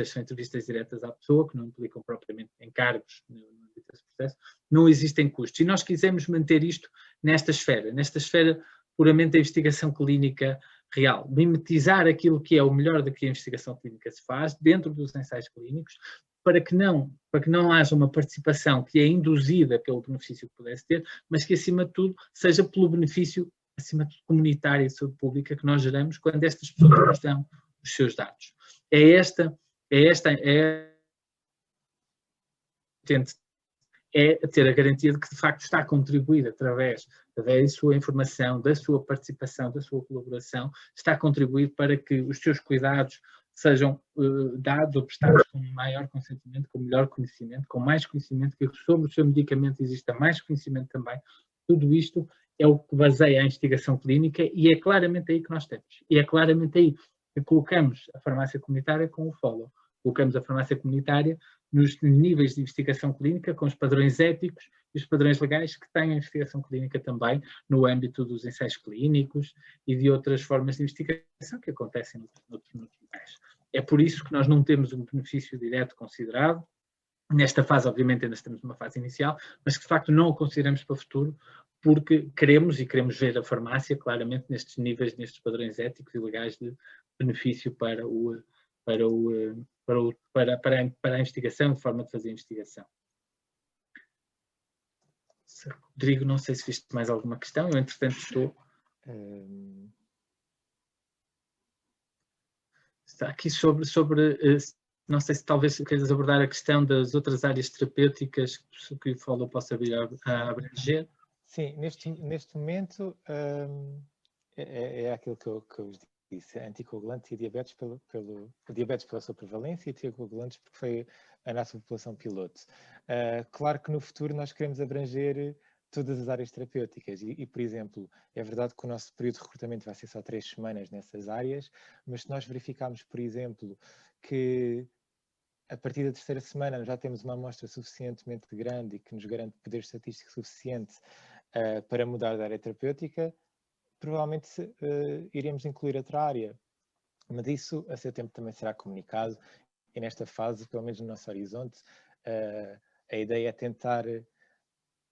são entrevistas diretas à pessoa, que não implicam propriamente encargos no âmbito desse processo, não existem custos. E nós quisemos manter isto nesta esfera puramente da investigação clínica real, mimetizar aquilo que é o melhor da que a investigação clínica se faz dentro dos ensaios clínicos, para que não haja uma participação que é induzida pelo benefício que pudesse ter, mas que, acima de tudo, seja pelo benefício, acima de tudo, comunitário e de saúde pública que nós geramos quando estas pessoas nos dão os seus dados. É ter a garantia de que, de facto, está a contribuir através da sua informação, da sua participação, da sua colaboração, está a contribuir para que os seus cuidados sejam dados ou prestados com maior consentimento, com melhor conhecimento, com mais conhecimento, que sobre o seu medicamento exista mais conhecimento também. Tudo isto é o que baseia a investigação clínica e é claramente aí que nós temos. E é claramente aí que colocamos a farmácia comunitária com o follow. Colocamos a farmácia comunitária nos níveis de investigação clínica, com os padrões éticos e os padrões legais que têm a investigação clínica também no âmbito dos ensaios clínicos e de outras formas de investigação que acontecem noutros locais. É por isso que nós não temos um benefício direto considerado. Nesta fase, obviamente, ainda estamos numa fase inicial, mas que de facto não o consideramos para o futuro, porque queremos ver a farmácia claramente nestes níveis, nestes padrões éticos e legais de benefício para a investigação, de forma de fazer investigação. Rodrigo, não sei se viste mais alguma questão, eu entretanto estou... Está aqui sobre não sei se talvez queiras abordar a questão das outras áreas terapêuticas que o follow possa vir a abranger.
Sim, neste momento é aquilo que eu vos disse, anticoagulantes e diabetes diabetes pela sua prevalência e anticoagulantes porque foi a nossa população piloto. Claro que no futuro nós queremos abranger todas as áreas terapêuticas e, por exemplo, é verdade que o nosso período de recrutamento vai ser só 3 semanas nessas áreas, mas se nós verificarmos, por exemplo, que a partir da 3ª semana já temos uma amostra suficientemente grande e que nos garante poder estatístico suficiente para mudar de área terapêutica, provavelmente iremos incluir outra área. Mas isso, a seu tempo, também será comunicado e nesta fase, pelo menos no nosso horizonte, a ideia é tentar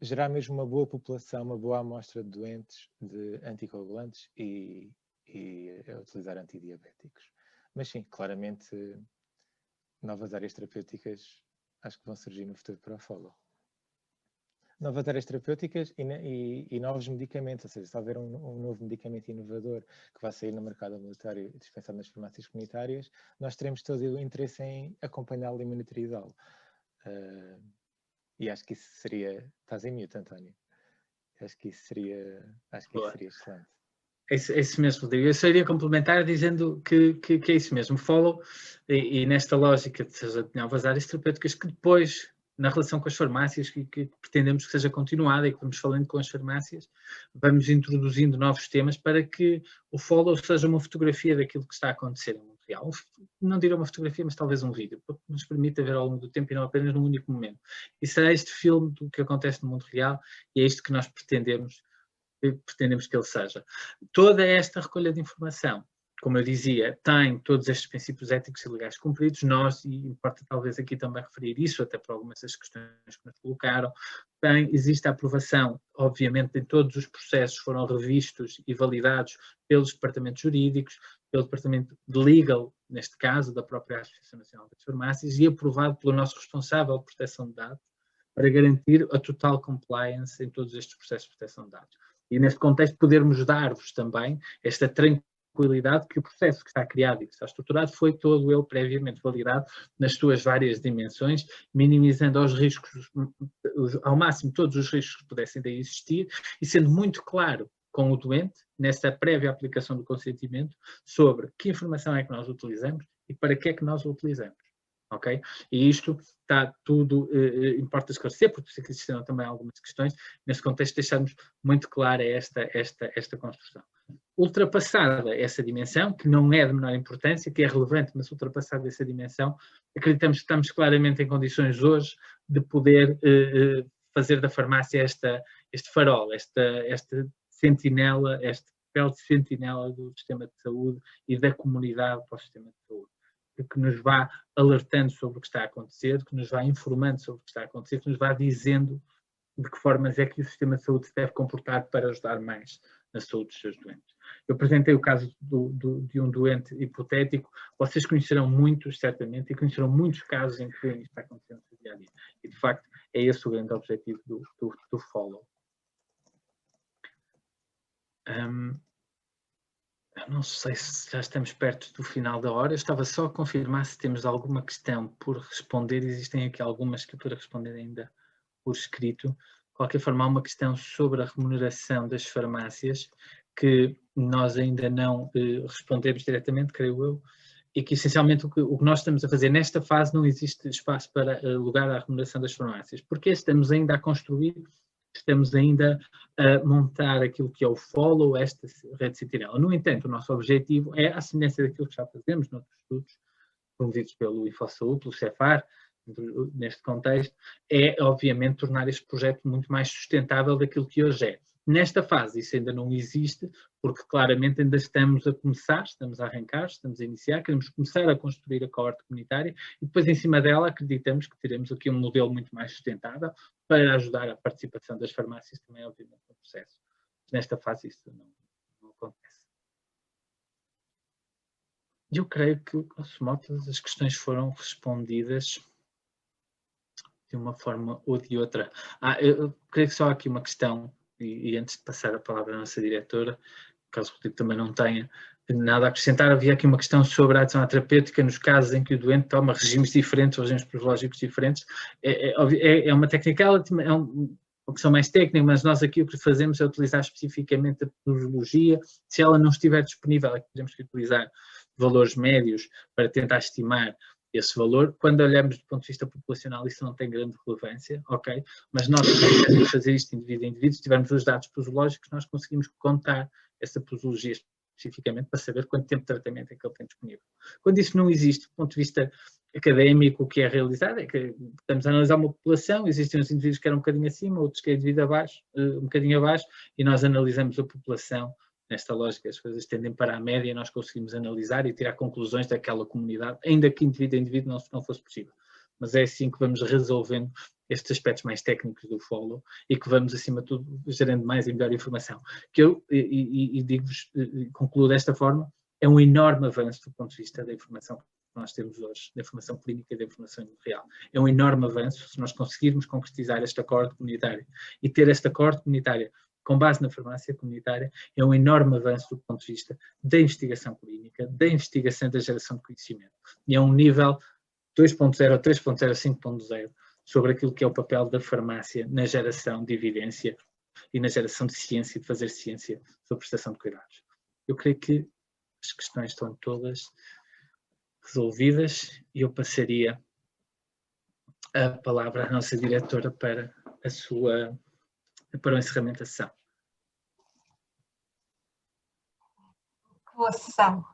gerar mesmo uma boa população, uma boa amostra de doentes de anticoagulantes e utilizar antidiabéticos. Mas sim, claramente, novas áreas terapêuticas acho que vão surgir no futuro para o follow. Novas áreas terapêuticas e novos medicamentos, ou seja, se houver um novo medicamento inovador que vai sair no mercado ambulatório e dispensado nas farmácias comunitárias, nós teremos todo o interesse em acompanhá-lo e monitorizá-lo. E acho que isso seria... Estás em mute, António? Acho que isso seria excelente.
É isso mesmo, Rodrigo. Eu só iria complementar dizendo que é isso mesmo. Follow, e nesta lógica de novas áreas terapêuticas, que depois, na relação com as farmácias, que pretendemos que seja continuada e que vamos falando com as farmácias, vamos introduzindo novos temas para que o follow seja uma fotografia daquilo que está a acontecer no mundo real. Não direi uma fotografia, mas talvez um vídeo, porque nos permita ver ao longo do tempo e não apenas num único momento. E será este filme do que acontece no mundo real e é isto que nós pretendemos que ele seja. Toda esta recolha de informação, como eu dizia, tem todos estes princípios éticos e legais cumpridos. Nós, e importa talvez aqui também referir isso, até por algumas das questões que nos colocaram, existe a aprovação, obviamente, em todos os processos foram revistos e validados pelos departamentos jurídicos, pelo departamento de legal, neste caso, da própria Associação Nacional das Farmácias, e aprovado pelo nosso responsável de proteção de dados, para garantir a total compliance em todos estes processos de proteção de dados. E neste contexto podermos dar-vos também esta tranquilidade que o processo que está criado e que está estruturado foi todo ele previamente validado nas suas várias dimensões, minimizando aos riscos, ao máximo todos os riscos que pudessem daí existir e sendo muito claro com o doente, nessa prévia aplicação do consentimento, sobre que informação é que nós utilizamos e para que é que nós o utilizamos. ok? E isto está tudo, importa esclarecer, porque existiram também algumas questões, nesse contexto deixarmos muito clara esta construção. Ultrapassada essa dimensão, que não é de menor importância, que é relevante, mas ultrapassada essa dimensão, acreditamos que estamos claramente em condições hoje de poder fazer da farmácia este farol, esta sentinela, este papel de sentinela do sistema de saúde e da comunidade para o sistema de saúde, que nos vá alertando sobre o que está a acontecer, que nos vá informando sobre o que está a acontecer, que nos vá dizendo de que formas é que o sistema de saúde se deve comportar para ajudar mais na saúde dos seus doentes. Eu apresentei o caso de um doente hipotético, vocês conhecerão muitos, certamente, e conhecerão muitos casos em que isto está acontecendo no dia a dia. E, de facto, é esse o grande objetivo do follow. Eu não sei se já estamos perto do final da hora, eu estava só a confirmar se temos alguma questão por responder, existem aqui algumas que eu quero responder ainda por escrito. De qualquer forma, há uma questão sobre a remuneração das farmácias que nós ainda não respondemos diretamente, creio eu, e que essencialmente o que nós estamos a fazer nesta fase não existe espaço para lugar à remuneração das farmácias, porque estamos ainda a construir, estamos ainda a montar aquilo que é o follow, esta rede sentinela. No entanto, o nosso objetivo é, à semelhança daquilo que já fazemos noutros estudos, promovidos pelo InfoSaúde, pelo CEPAR, neste contexto, é, obviamente, tornar este projeto muito mais sustentável daquilo que hoje é. Nesta fase isso ainda não existe, porque claramente ainda estamos a começar, estamos a arrancar, estamos a iniciar, queremos começar a construir a coorte comunitária e depois em cima dela acreditamos que teremos aqui um modelo muito mais sustentável para ajudar a participação das farmácias também, obviamente, no processo. Nesta fase isso não acontece. Eu creio que, grosso modo, todas as questões foram respondidas de uma forma ou de outra. Eu creio que só há aqui uma questão, e antes de passar a palavra à nossa diretora, caso o Rodrigo também não tenha nada a acrescentar, havia aqui uma questão sobre a adição terapêutica nos casos em que o doente toma regimes diferentes, regimes psicológicos diferentes. É uma technicality, é uma questão mais técnica, mas nós aqui o que fazemos é utilizar especificamente a posologia. Se ela não estiver disponível, é que temos que utilizar valores médios para tentar estimar esse valor. Quando olhamos do ponto de vista populacional, isso não tem grande relevância, ok? Mas nós podemos fazer isto indivíduo a indivíduo. Se tivermos os dados posológicos, nós conseguimos contar essa posologia especificamente para saber quanto tempo de tratamento é que ele tem disponível. Quando isso não existe, do ponto de vista académico, o que é realizado é que estamos a analisar uma população, existem os indivíduos que eram um bocadinho acima, outros que é indivíduo abaixo, um bocadinho abaixo, e nós analisamos a população. Nesta lógica, as coisas tendem para a média e nós conseguimos analisar e tirar conclusões daquela comunidade, ainda que indivíduo a indivíduo não fosse possível. Mas é assim que vamos resolvendo estes aspectos mais técnicos do follow e que vamos, acima de tudo, gerando mais e melhor informação. Que eu, digo-vos, concluo desta forma, é um enorme avanço do ponto de vista da informação que nós temos hoje, da informação clínica e da informação real. É um enorme avanço se nós conseguirmos concretizar esta coorte comunitária e ter esta coorte comunitária com base na farmácia comunitária, é um enorme avanço do ponto de vista da investigação clínica, da investigação da geração de conhecimento. E é um nível 2.0, 3.0, 5.0 sobre aquilo que é o papel da farmácia na geração de evidência e na geração de ciência, de fazer ciência sobre prestação de cuidados. Eu creio que as questões estão todas resolvidas e eu passaria a palavra à nossa diretora para o encerramento da sessão.
Boa sessão.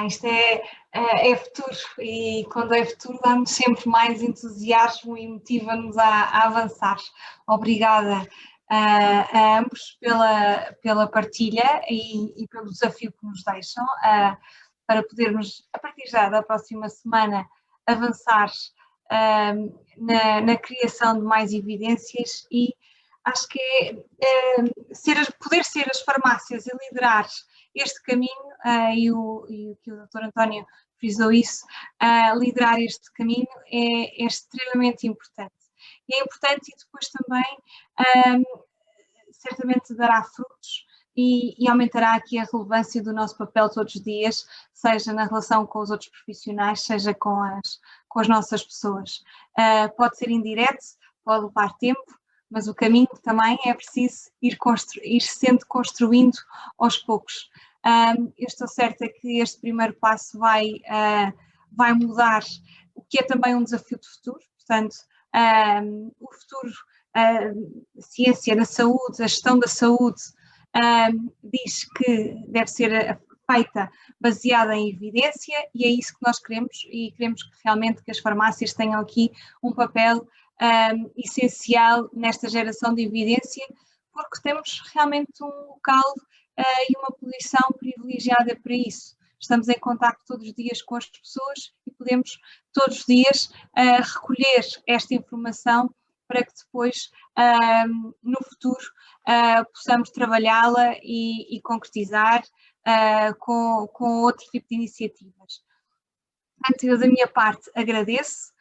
Isto é futuro e quando é futuro dá-nos sempre mais entusiasmo e motiva-nos a avançar. Obrigada a ambos pela partilha e pelo desafio que nos deixam para podermos, a partir já da próxima semana, avançar na criação de mais evidências e acho que poder ser as farmácias e liderar este caminho, e o que o Dr. António frisou isso, liderar este caminho é extremamente importante. E é importante e depois também certamente dará frutos e aumentará aqui a relevância do nosso papel todos os dias, seja na relação com os outros profissionais, seja com as nossas pessoas. Pode ser indireto, pode levar tempo, mas o caminho também é preciso ir sendo construindo aos poucos. Eu estou certa que este primeiro passo vai mudar o que é também um desafio do futuro. Portanto, o futuro, a ciência da saúde, a gestão da saúde, diz que deve ser feita baseada em evidência, e é isso que nós queremos, e queremos realmente que as farmácias tenham aqui um papel essencial nesta geração de evidência, porque temos realmente um local e uma posição privilegiada para isso. Estamos em contacto todos os dias com as pessoas e podemos todos os dias recolher esta informação para que depois, no futuro, possamos trabalhá-la e concretizar com outro tipo de iniciativas. Portanto, eu da minha parte agradeço.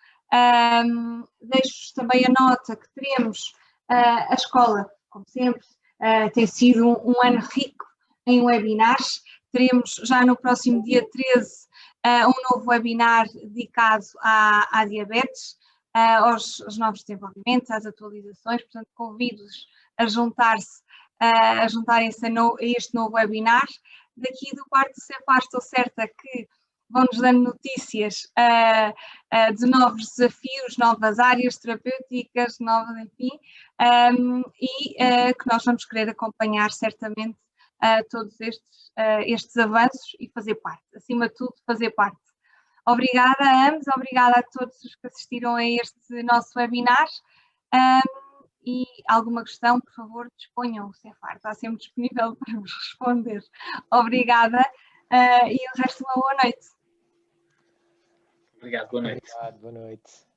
Deixo também a nota que teremos a escola, como sempre, tem sido um ano rico em webinars. Teremos já no próximo dia 13 um novo webinar dedicado à diabetes, aos novos desenvolvimentos, às atualizações. Portanto, convido-os a juntarem-se a este novo webinar. Daqui do quarto do Cefar estou certa que vão-nos dando notícias de novos desafios, novas áreas terapêuticas, novas, enfim, e que nós vamos querer acompanhar certamente todos estes avanços e fazer parte, acima de tudo, fazer parte. Obrigada a ambos, obrigada a todos os que assistiram a este nosso webinar. E alguma questão, por favor, disponham. O Cefar está sempre disponível para vos responder. Obrigada e o resto uma boa noite.
Obrigado, boa noite.
Obrigado, boa noite.